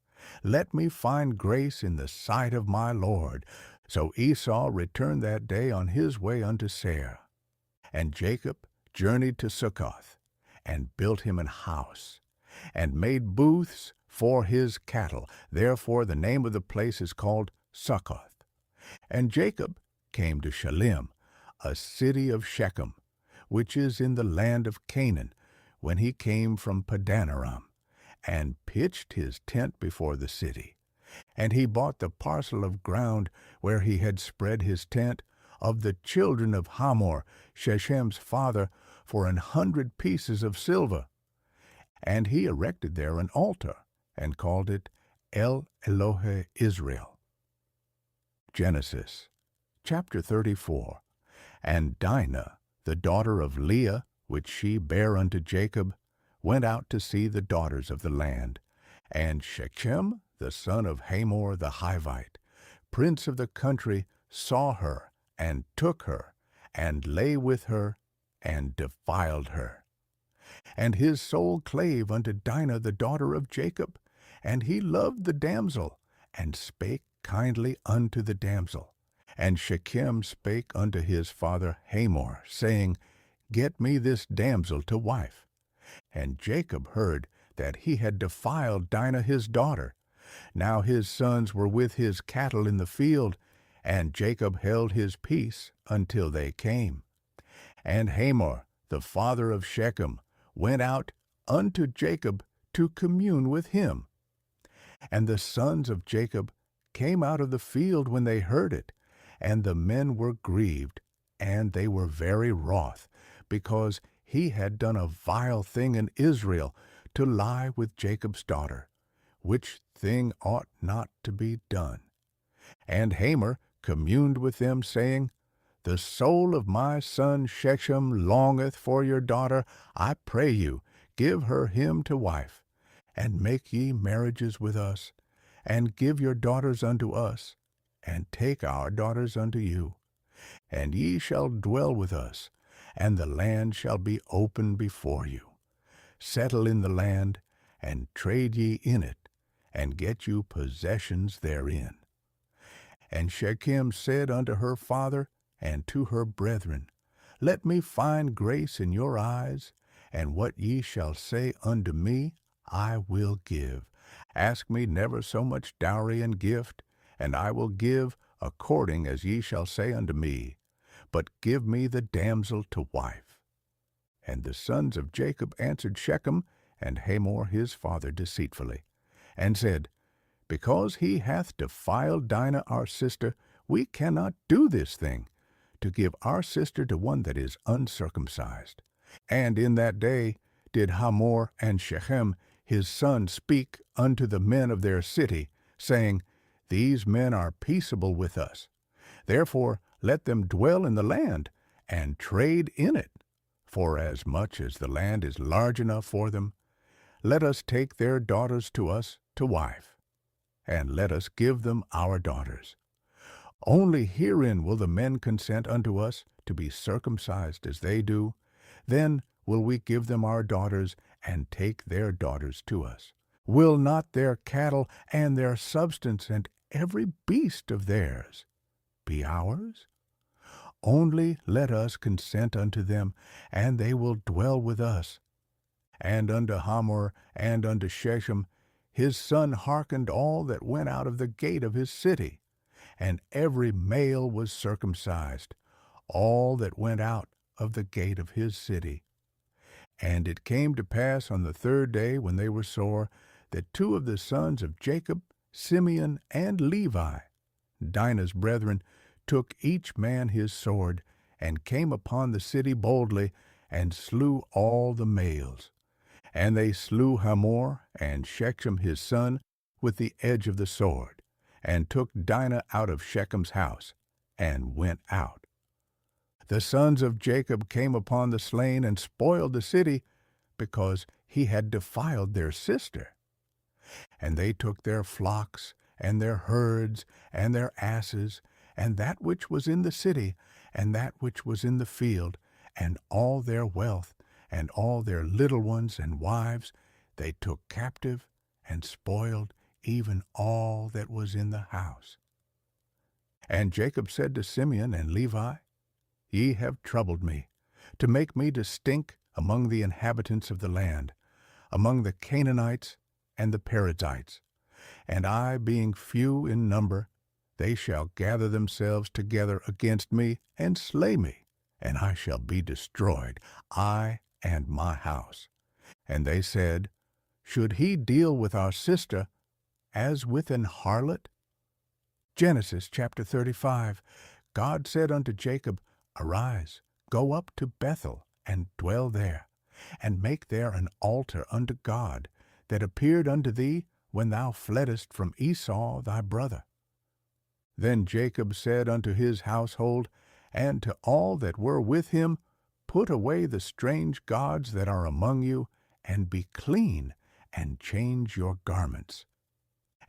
[SPEAKER 1] Let me find grace in the sight of my Lord. So Esau returned that day on his way unto Seir. And Jacob journeyed to Succoth, and built him an house, and made booths for his cattle. Therefore the name of the place is called Succoth. And Jacob came to Shalem, a city of Shechem, which is in the land of Canaan, when he came from Padanaram, and pitched his tent before the city. And he bought the parcel of ground where he had spread his tent of the children of Hamor, Shechem's father, for 100 pieces of silver. And he erected there an altar, and called it El Elohe Israel. Genesis chapter 34. And Dinah, the daughter of Leah, which she bare unto Jacob, went out to see the daughters of the land. And Shechem, the son of Hamor the Hivite, prince of the country, saw her, and took her, and lay with her, and defiled her. And his soul clave unto Dinah the daughter of Jacob, and he loved the damsel, and spake kindly unto the damsel. And Shechem spake unto his father Hamor, saying, Get me this damsel to wife. And Jacob heard that he had defiled Dinah his daughter. Now his sons were with his cattle in the field, and Jacob held his peace until they came. And Hamor, the father of Shechem, went out unto Jacob to commune with him. And the sons of Jacob came out of the field when they heard it, and the men were grieved, and they were very wroth, because he had done a vile thing in Israel, to lie with Jacob's daughter, which thing ought not to be done. And Hamor communed with them, saying, The soul of my son Shechem longeth for your daughter. I pray you, give her him to wife, and make ye marriages with us, and give your daughters unto us, and take our daughters unto you. And ye shall dwell with us, and the land shall be open before you. Settle in the land, and trade ye in it, and get you possessions therein. And Shechem said unto her father and to her brethren, Let me find grace in your eyes, and what ye shall say unto me I will give. Ask me never so much dowry and gift, and I will give according as ye shall say unto me. But give me the damsel to wife. And the sons of Jacob answered Shechem and Hamor his father deceitfully, and said, Because he hath defiled Dinah our sister, we cannot do this thing, to give our sister to one that is uncircumcised. And in that day did Hamor and Shechem his son speak unto the men of their city, saying, These men are peaceable with us. Therefore let them dwell in the land, and trade in it. For as much as the land is large enough for them, let us take their daughters to us to wife, and let us give them our daughters. Only herein will the men consent unto us to be circumcised as they do. Then will we give them our daughters, and take their daughters to us. Will not their cattle and their substance and every beast of theirs be ours? Only let us consent unto them, and they will dwell with us. And unto Hamor and unto Shechem his son hearkened all that went out of the gate of his city, and every male was circumcised, all that went out of the gate of his city. And it came to pass on the third day, when they were sore, that two of the sons of Jacob, Simeon and Levi, Dinah's brethren, took each man his sword, and came upon the city boldly, and slew all the males. And they slew Hamor and Shechem his son with the edge of the sword, and took Dinah out of Shechem's house, and went out. The sons of Jacob came upon the slain, and spoiled the city, because he had defiled their sister. And they took their flocks, and their herds, and their asses, and that which was in the city, and that which was in the field, and all their wealth, and all their little ones and wives, they took captive, and spoiled even all that was in the house. And Jacob said to Simeon and Levi, Ye have troubled me, to make me to stink among the inhabitants of the land, among the Canaanites and the Perizzites. And I, being few in number, they shall gather themselves together against me, and slay me, and I shall be destroyed, I and my house. And they said, Should he deal with our sister as with an harlot? Genesis chapter 35. God said unto Jacob, Arise, go up to Bethel, and dwell there, and make there an altar unto God, that appeared unto thee when thou fleddest from Esau thy brother. Then Jacob said unto his household, and to all that were with him, Put away the strange gods that are among you, and be clean, and change your garments.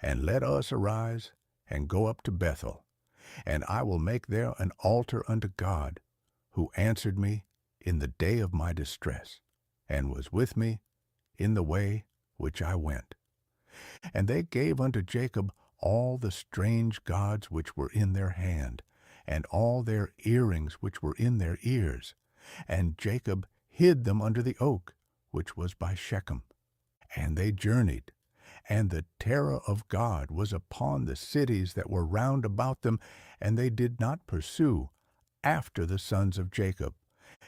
[SPEAKER 1] And let us arise, and go up to Bethel, and I will make there an altar unto God, who answered me in the day of my distress, and was with me in the way which I went. And they gave unto Jacob all the strange gods which were in their hand, and all their earrings which were in their ears. And Jacob hid them under the oak which was by Shechem. And they journeyed, and the terror of God was upon the cities that were round about them, and they did not pursue after the sons of Jacob.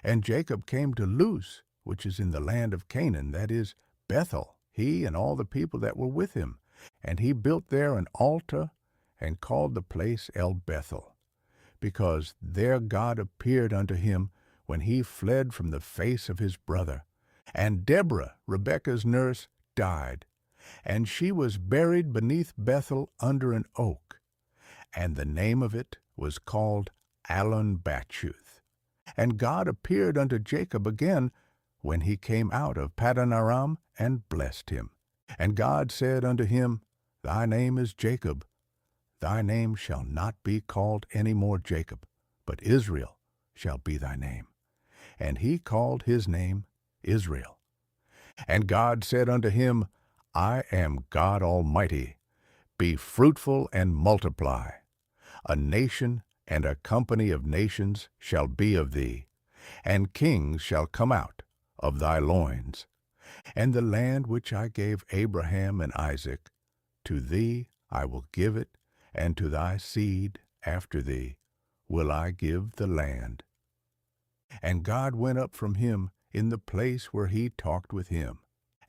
[SPEAKER 1] And Jacob came to Luz, which is in the land of Canaan, that is, Bethel, he and all the people that were with him. And he built there an altar, and called the place El Bethel, because there God appeared unto him when he fled from the face of his brother. And Deborah, Rebekah's nurse, died, and she was buried beneath Bethel under an oak, and the name of it was called Allon Bachuth. And God appeared unto Jacob again when he came out of Paddan Aram, and blessed him. And God said unto him, Thy name is Jacob. Thy name shall not be called any more Jacob, but Israel shall be thy name. And he called his name Israel. And God said unto him, I am God Almighty. Be fruitful and multiply. A nation and a company of nations shall be of thee, and kings shall come out of thy loins. And the land which I gave Abraham and Isaac, to thee I will give it, and to thy seed after thee will I give the land. And God went up from him in the place where he talked with him.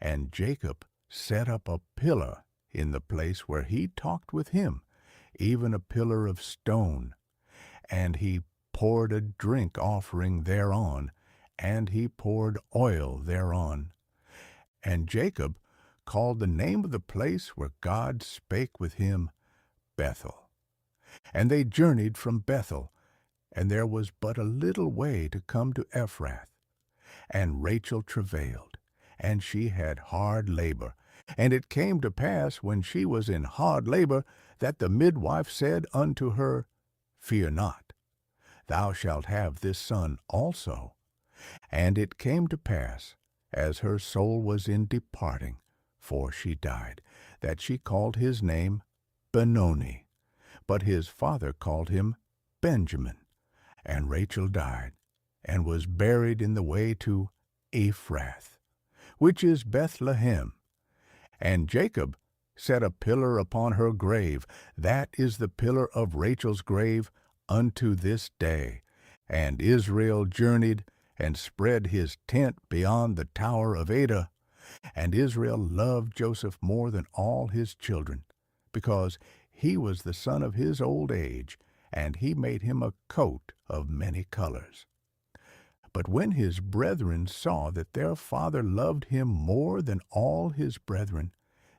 [SPEAKER 1] And Jacob set up a pillar in the place where he talked with him, even a pillar of stone. And he poured a drink offering thereon, and he poured oil thereon. And Jacob called the name of the place where God spake with him Bethel. And they journeyed from Bethel, and there was but a little way to come to Ephrath. And Rachel travailed, and she had hard labor. And it came to pass, when she was in hard labor, that the midwife said unto her, Fear not, thou shalt have this son also. And it came to pass, as her soul was in departing, for she died, that she called his name Benoni, but his father called him Benjamin. And Rachel died, and was buried in the way to Ephrath, which is Bethlehem. And Jacob set a pillar upon her grave. That is the pillar of Rachel's grave unto this day. And Israel journeyed, and spread his tent beyond the tower of Ada. And Israel loved Joseph more than all his children, because he was the son of his old age, and he made him a coat of many colors. But when his brethren saw that their father loved him more than all his brethren,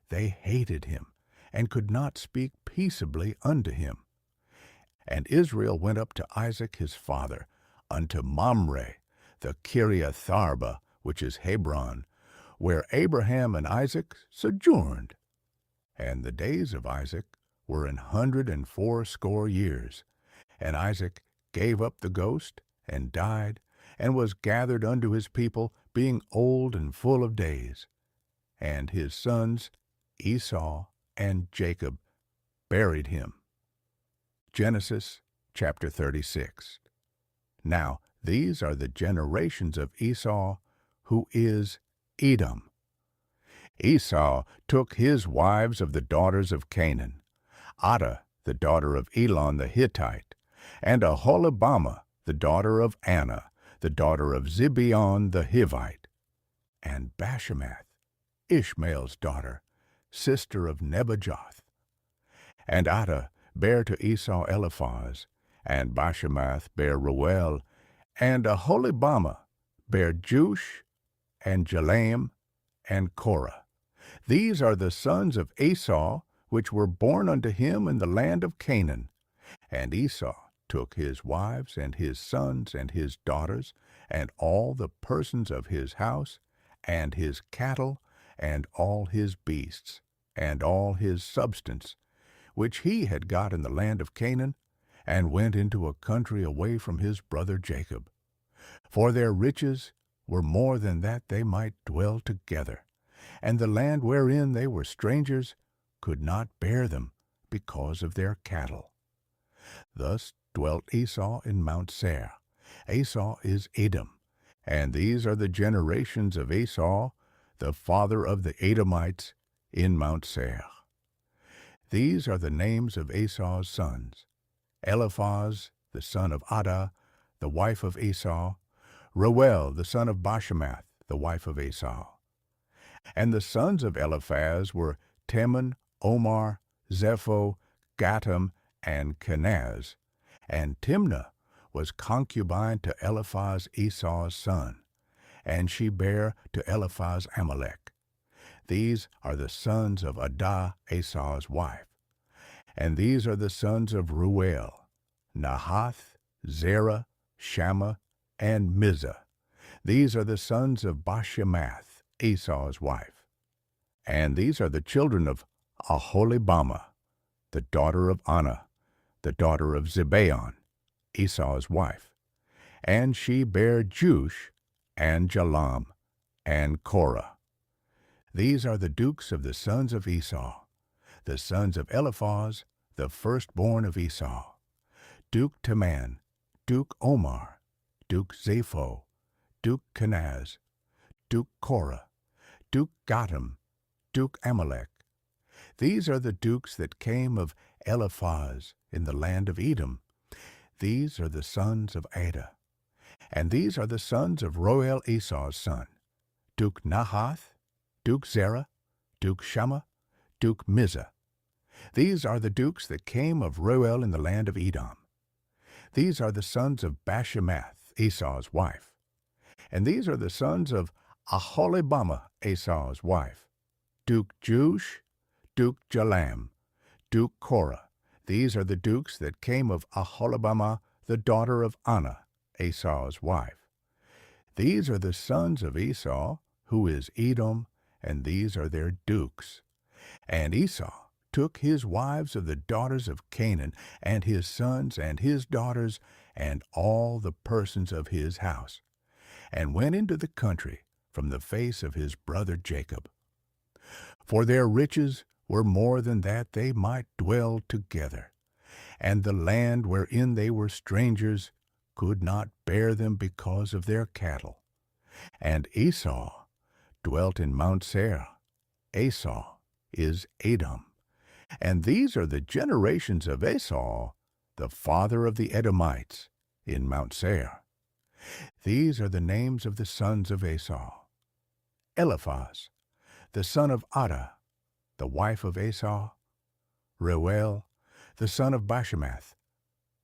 [SPEAKER 1] they hated him, and could not speak peaceably unto him. And Israel went up to Isaac his father, unto Mamre, the Kiriatharba, which is Hebron, where Abraham and Isaac sojourned. And the days of Isaac were 180 years. And Isaac gave up the ghost, and died, and was gathered unto his people, being old and full of days. And his sons Esau and Jacob buried him. Genesis chapter 36. Now these are the generations of Esau, who is Edom. Esau took his wives of the daughters of Canaan, Adah, the daughter of Elon the Hittite, and Aholibamah, the daughter of Anna, the daughter of Zibeon the Hivite, and Bashemath, Ishmael's daughter, sister of Nebajoth. And Adah bare to Esau Eliphaz, and Bashemath bare Reuel, and Aholibamah bare Jush, and Jalaam, and Korah. These are the sons of Esau, which were born unto him in the land of Canaan. And Esau took his wives, and his sons, and his daughters, and all the persons of his house, and his cattle, and all his beasts, and all his substance, which he had got in the land of Canaan, and went into a country away from his brother Jacob. For their riches were more than that they might dwell together, and the land wherein they were strangers could not bear them because of their cattle. Thus dwelt Esau in Mount Seir. Esau is Edom, and these are the generations of Esau, the father of the Edomites, in Mount Seir. These are the names of Esau's sons: Eliphaz, the son of Adah, the wife of Esau; Reuel, the son of Bashemath, the wife of Esau. And the sons of Eliphaz were Teman, Omar, Zepho, Gatam, and Kenaz. And Timnah was concubine to Eliphaz, Esau's son, and she bare to Eliphaz Amalek. These are the sons of Adah, Esau's wife. And these are the sons of Reuel: Nahath, Zerah, Shammah, and Mizah. These are the sons of Bashemath, Esau's wife. And these are the children of Aholibamah, the daughter of Anna, the daughter of Zibeon, Esau's wife. And she bare Jush, and Jalaam, and Korah. These are the dukes of the sons of Esau, the sons of Eliphaz, the firstborn of Esau: Duke Teman, Duke Omar, Duke Zepho, Duke Kenaz, Duke Korah, Duke Gatam, Duke Amalek. These are the dukes that came of Eliphaz in the land of Edom. These are the sons of Adah. And these are the sons of Reuel, Esau's son: Duke Nahath, Duke Zerah, Duke Shammah, Duke Mizah. These are the dukes that came of Reuel in the land of Edom. These are the sons of Bashemath, Esau's wife. And these are the sons of Aholibamah, Esau's wife, Duke Jush, Duke Jalam, Duke Korah. These are the dukes that came of Aholibamah, the daughter of Anah, Esau's wife. These are the sons of Esau, who is Edom, and these are their dukes. And Esau took his wives of the daughters of Canaan, and his sons and his daughters, and all the persons of his house, and went into the country from the face of his brother Jacob. For their riches were more than that they might dwell together, and the land wherein they were strangers could not bear them because of their cattle. And Esau dwelt in Mount Seir. Esau is Edom. And these are the generations of Esau, the father of the Edomites, in Mount Seir. These are the names of the sons of Esau. Eliphaz, the son of Adah, the wife of Esau. Reuel, the son of Bashemath,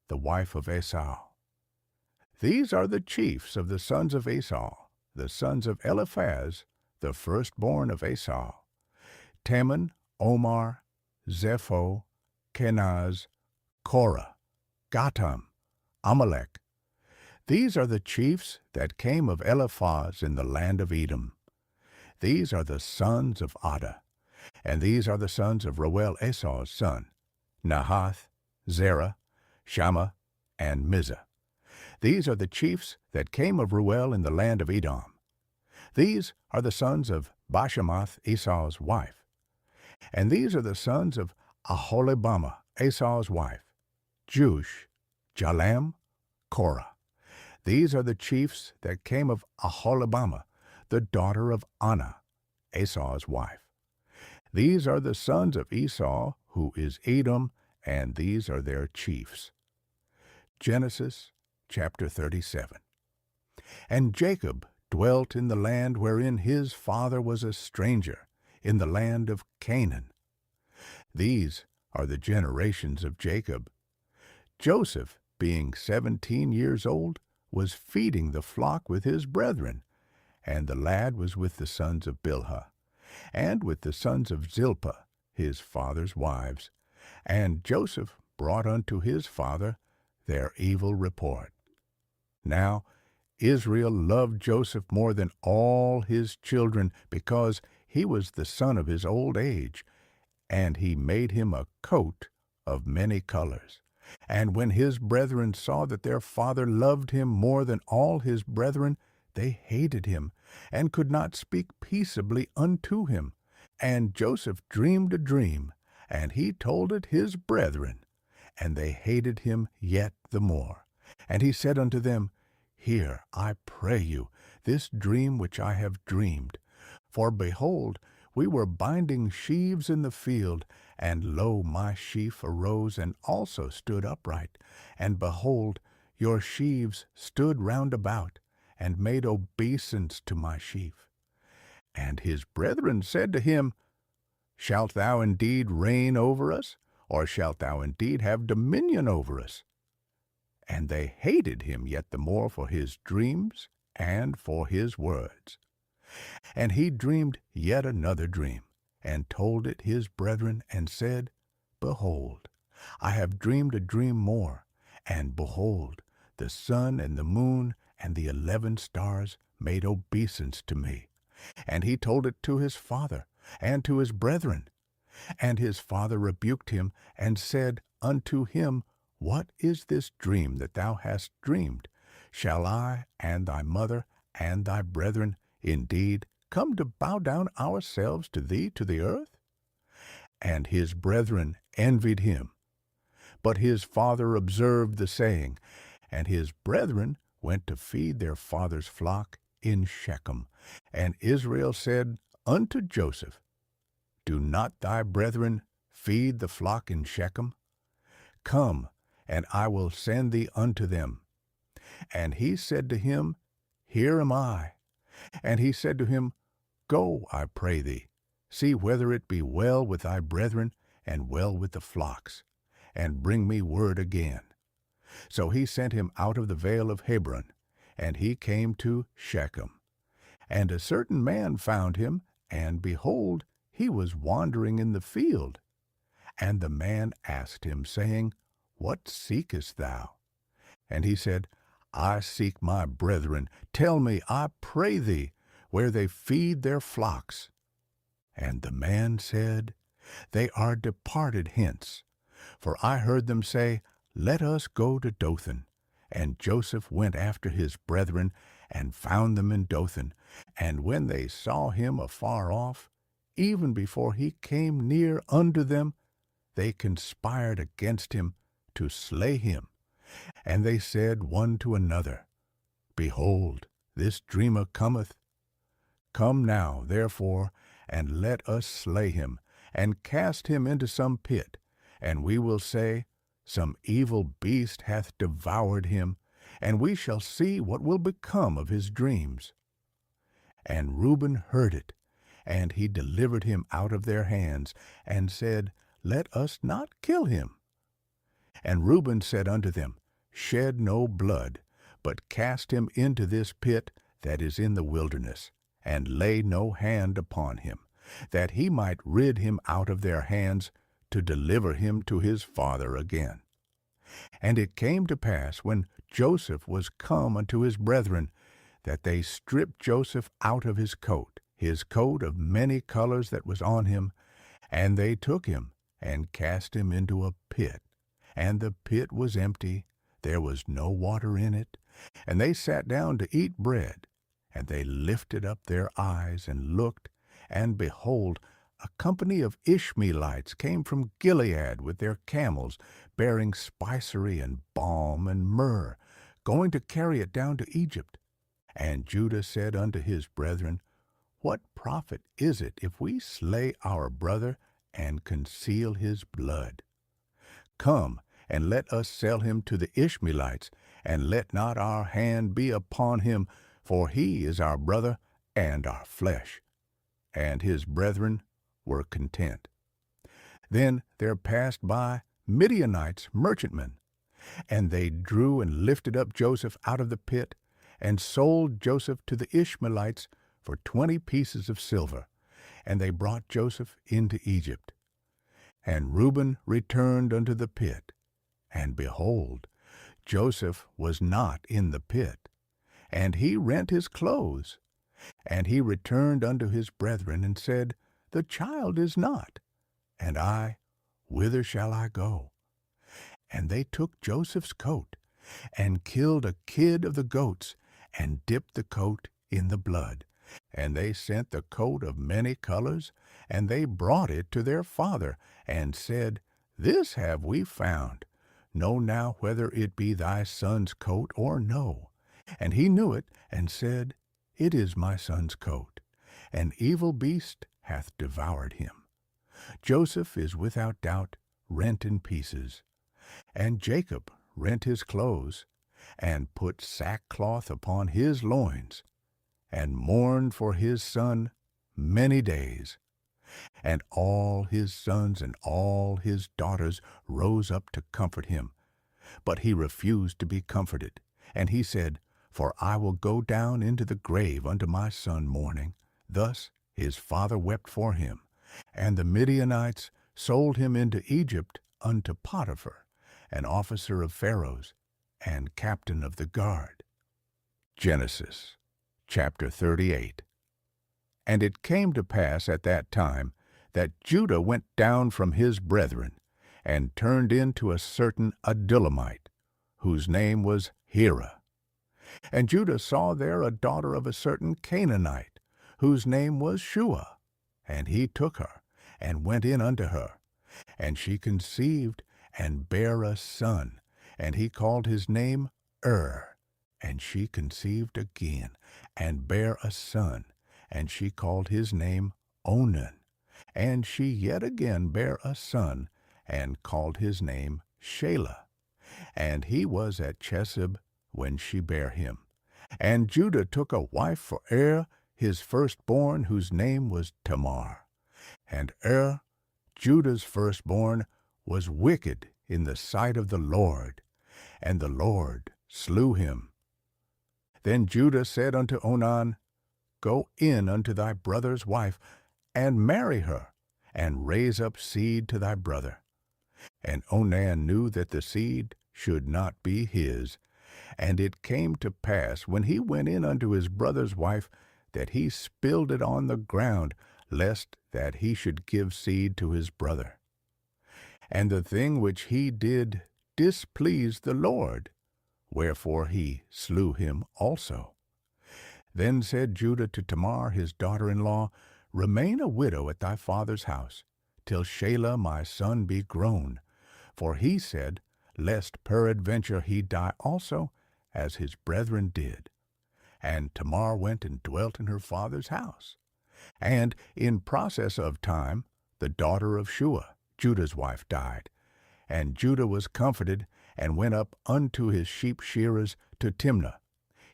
[SPEAKER 1] the wife of Esau. These are the chiefs of the sons of Esau, the sons of Eliphaz, the firstborn of Esau: Teman, Omar, Zepho, Kenaz, Korah, Gatam, Amalek. These are the chiefs that came of Eliphaz in the land of Edom. These are the sons of Adah, and these are the sons of Reuel, Esau's son: Nahath, Zerah, Shammah, and Mizah. These are the chiefs that came of Reuel in the land of Edom. These are the sons of Bashemath, Esau's wife. And these are the sons of Aholibamah, Esau's wife: Jush, Jalam, Korah. These are the chiefs that came of Aholibamah, the daughter of Anah, Esau's wife. These are the sons of Esau, who is Edom, and these are their chiefs. Genesis chapter 37. And Jacob dwelt in the land wherein his father was a stranger, in the land of Canaan. These are the generations of Jacob. Joseph, being 17 years old, was feeding the flock with his brethren, and the lad was with the sons of Bilhah, and with the sons of Zilpah, his father's wives. And Joseph brought unto his father their evil report. Now Israel loved Joseph more than all his children, because he was the son of his old age, and he made him a coat of many colors. And when his brethren saw that their father loved him more than all his brethren, they hated him, and could not speak peaceably unto him. And Joseph dreamed a dream, and he told it his brethren, and they hated him yet the more. And he said unto them, Hear, I pray you, this dream which I have dreamed. For behold, we were binding sheaves in the field, and lo, my sheaf arose and also stood upright. And behold, your sheaves stood round about, and made obeisance to my sheaf. And his brethren said to him, Shalt thou indeed reign over us, or shalt thou indeed have dominion over us? And they hated him yet the more for his dreams and for his words. And he dreamed yet another dream, and told it his brethren, and said, Behold, I have dreamed a dream more, and behold, the sun and the moon and the 11 stars made obeisance to me. And he told it to his father and to his brethren. And his father rebuked him, and said unto him, What is this dream that thou hast dreamed? Shall I and thy mother and thy brethren indeed come to bow down ourselves to thee to the earth? And his brethren envied him. But his father observed the saying, and his brethren went to feed their father's flock in Shechem. And Israel said unto Joseph, Do not thy brethren feed the flock in Shechem? Come, and I will send thee unto them. And he said to him, Here am I. And he said to him, Go, I pray thee, see whether it be well with thy brethren, and well with the flocks, and bring me word again. So he sent him out of the vale of Hebron, and he came to Shechem. And a certain man found him, and behold, he was wandering in the field. And the man asked him, saying, What seekest thou? And he said, I seek my brethren. Tell me, I pray thee, where they feed their flocks. And the man said, They are departed hence. For I heard them say, Let us go to Dothan. And Joseph went after his brethren, and found them in Dothan. And when they saw him afar off, even before he came near unto them, they conspired against him to slay him. And they said one to another, Behold, this dreamer cometh. Come now, therefore, and let us slay him, and cast him into some pit, and we will say, Some evil beast hath devoured him, and we shall see what will become of his dreams. And Reuben heard it, and he delivered him out of their hands, and said, Let us not kill him. And Reuben said unto them, Shed no blood, but cast him into this pit that is in the wilderness, and lay no hand upon him, that he might rid him out of their hands, to deliver him to his father again. And it came to pass, when Joseph was come unto his brethren, that they stripped Joseph out of his coat of many colors that was on him, and they took him, and cast him into a pit. And the pit was empty, there was no water in it. And they sat down to eat bread. And they lifted up their eyes, and looked, and behold, a company of Ishmaelites came from Gilead with their camels, bearing spicery and balm and myrrh, going to carry it down to Egypt. And Judah said unto his brethren, What profit is it if we slay our brother and conceal his blood? Come, and let us sell him to the Ishmaelites, and let not our hand be upon him, for he is our brother and our flesh. And his brethren were content. Then there passed by Midianites, merchantmen, and they drew and lifted up Joseph out of the pit, and sold Joseph to the Ishmaelites for 20 pieces of silver, and they brought Joseph into Egypt. And Reuben returned unto the pit, and behold, Joseph was not in the pit, and he rent his clothes. And he returned unto his brethren, and said, The child is not. And I, whither shall I go? And they took Joseph's coat, and killed a kid of the goats, and dipped the coat in the blood. And they sent the coat of many colors, and they brought it to their father, and said, This have we found. Know now whether it be thy son's coat or no. And he knew it, and said, It is my son's coat. An evil beast hath devoured him. Joseph is without doubt rent in pieces. And Jacob rent his clothes, and put sackcloth upon his loins, and mourned for his son many days. And all his sons and all his daughters rose up to comfort him. But he refused to be comforted. And he said, For I will go down into the grave unto my son mourning. Thus his father wept for him. And the Midianites sold him into Egypt unto Potiphar, an officer of Pharaoh's, and captain of the guard. Genesis chapter 38. And it came to pass at that time that Judah went down from his brethren, and turned into a certain Adullamite, whose name was Hira. And Judah saw there a daughter of a certain Canaanite, whose name was Shua. And he took her, and went in unto her. And she conceived, and bare a son, and he called his name And she conceived again, and bare a son, and she called his name Onan. And she yet again bare a son, and called his name Shelah. And he was at Chesib when she bare him. And Judah took a wife for his firstborn, whose name was Tamar. And Judah's firstborn, was wicked in the sight of the Lord, and the Lord slew him. Then Judah said unto Onan, go in unto thy brother's wife, and marry her, and raise up seed to thy brother. And Onan knew that the seed should not be his. And it came to pass, when he went in unto his brother's wife, that he spilled it on the ground, lest that he should give seed to his brother. And the thing which he did displeased the Lord, wherefore he slew him also. Then said Judah to Tamar his daughter-in-law, Remain a widow at thy father's house, till Shelah my son be grown. For he said, Lest peradventure he die also, as his brethren did. And Tamar went and dwelt in her father's house. And in process of time, the daughter of Shua, Judah's wife, died. And Judah was comforted, and went up unto his sheep shearers to Timnah,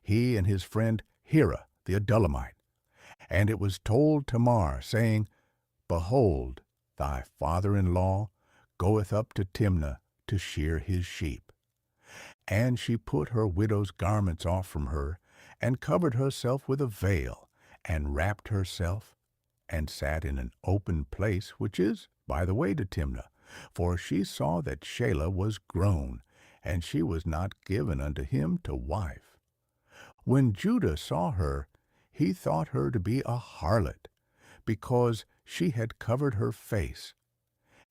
[SPEAKER 1] he and his friend Hira the Adullamite. And it was told Tamar, saying, Behold, thy father-in-law goeth up to Timnah to shear his sheep. And she put her widow's garments off from her, and covered herself with a veil, and wrapped herself, and sat in an open place, which is by the way to Timnah, for she saw that Shelah was grown, and she was not given unto him to wife. When Judah saw her, he thought her to be a harlot, because she had covered her face.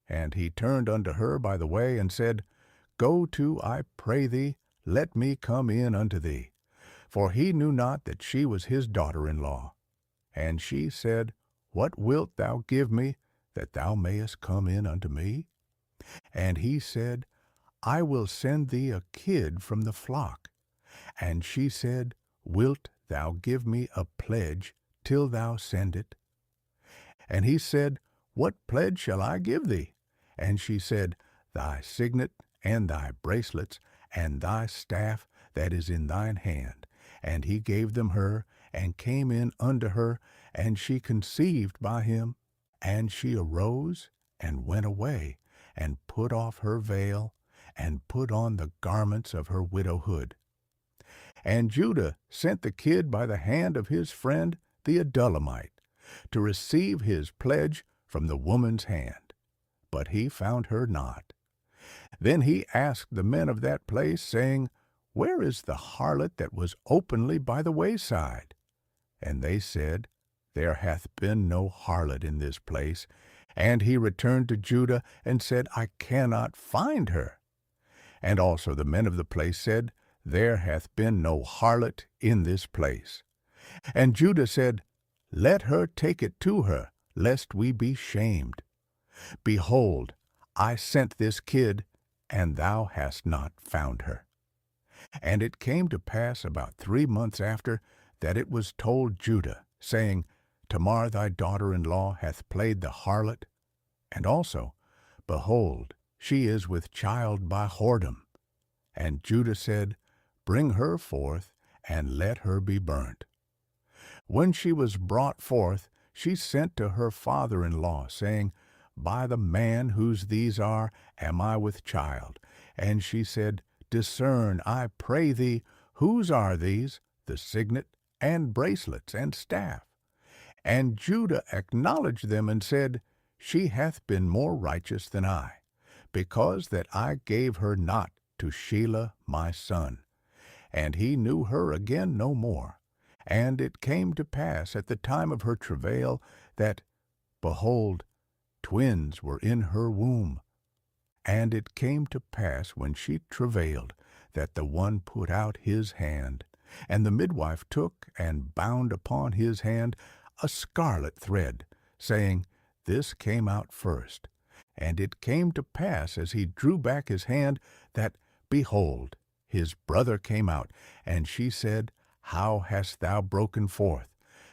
[SPEAKER 1] And he turned unto her by the way, and said, Go to, I pray thee, let me come in unto thee. For he knew not that she was his daughter-in-law. And she said, What wilt thou give me, that thou mayest come in unto me? And he said, I will send thee a kid from the flock. And she said, Wilt thou give me a pledge till thou send it? And he said, What pledge shall I give thee? And she said, Thy signet, and thy bracelets, and thy staff that is in thine hand. And he gave them her, and came in unto her, and she conceived by him. And she arose, and went away, and put off her veil, and put on the garments of her widowhood. And Judah sent the kid by the hand of his friend the Adullamite, to receive his pledge from the woman's hand. But he found her not. Then he asked the men of that place, saying, Where is the harlot that was openly by the wayside? And they said, There hath been no harlot in this place. And he returned to Judah, and said, I cannot find her. And also the men of the place said, There hath been no harlot in this place. And Judah said, Let her take it to her, lest we be shamed. Behold, I sent this kid, and thou hast not found her. And it came to pass about 3 months after, that it was told Judah, saying, Tamar thy daughter-in-law hath played the harlot, and also, behold, she is with child by whoredom. And Judah said, Bring her forth, and let her be burnt. When she was brought forth, she sent to her father-in-law, saying, By the man whose these are, am I with child. And she said, Discern, I pray thee, whose are these, the signet, and bracelets, and staff? And Judah acknowledged them, and said, She hath been more righteous than I, because that I gave her not to Shelah my son. And he knew her again no more. And it came to pass at the time of her travail, that, behold, twins were in her womb. And it came to pass, when she travailed, that the one put out his hand, and the midwife took and bound upon his hand a scarlet thread, saying, This came out first. And it came to pass, as he drew back his hand, that, behold, his brother came out. And she said, How hast thou broken forth?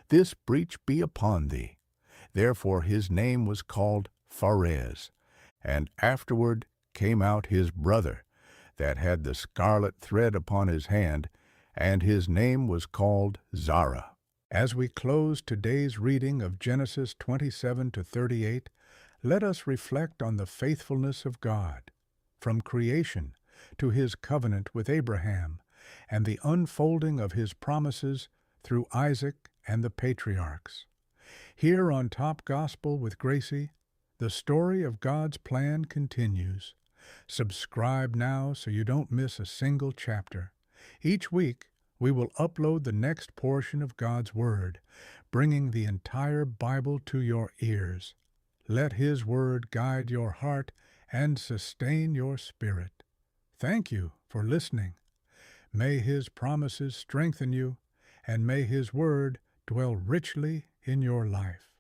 [SPEAKER 1] This breach be upon thee. Therefore his name was called Pharez. And afterward came out his brother, that had the scarlet thread upon his hand, and his name was called Zara. As we close today's reading of Genesis 27 to 38, let us reflect on the faithfulness of God, from creation to his covenant with Abraham, and the unfolding of his promises through Isaac and the patriarchs. Here on Top Gospel with Gracie, the story of God's plan continues. Subscribe now so you don't miss a single chapter. Each week, we will upload the next portion of God's Word, bringing the entire Bible to your ears. Let His Word guide your heart and sustain your spirit. Thank you for listening. May His promises strengthen you, and may His Word dwell richly in your life.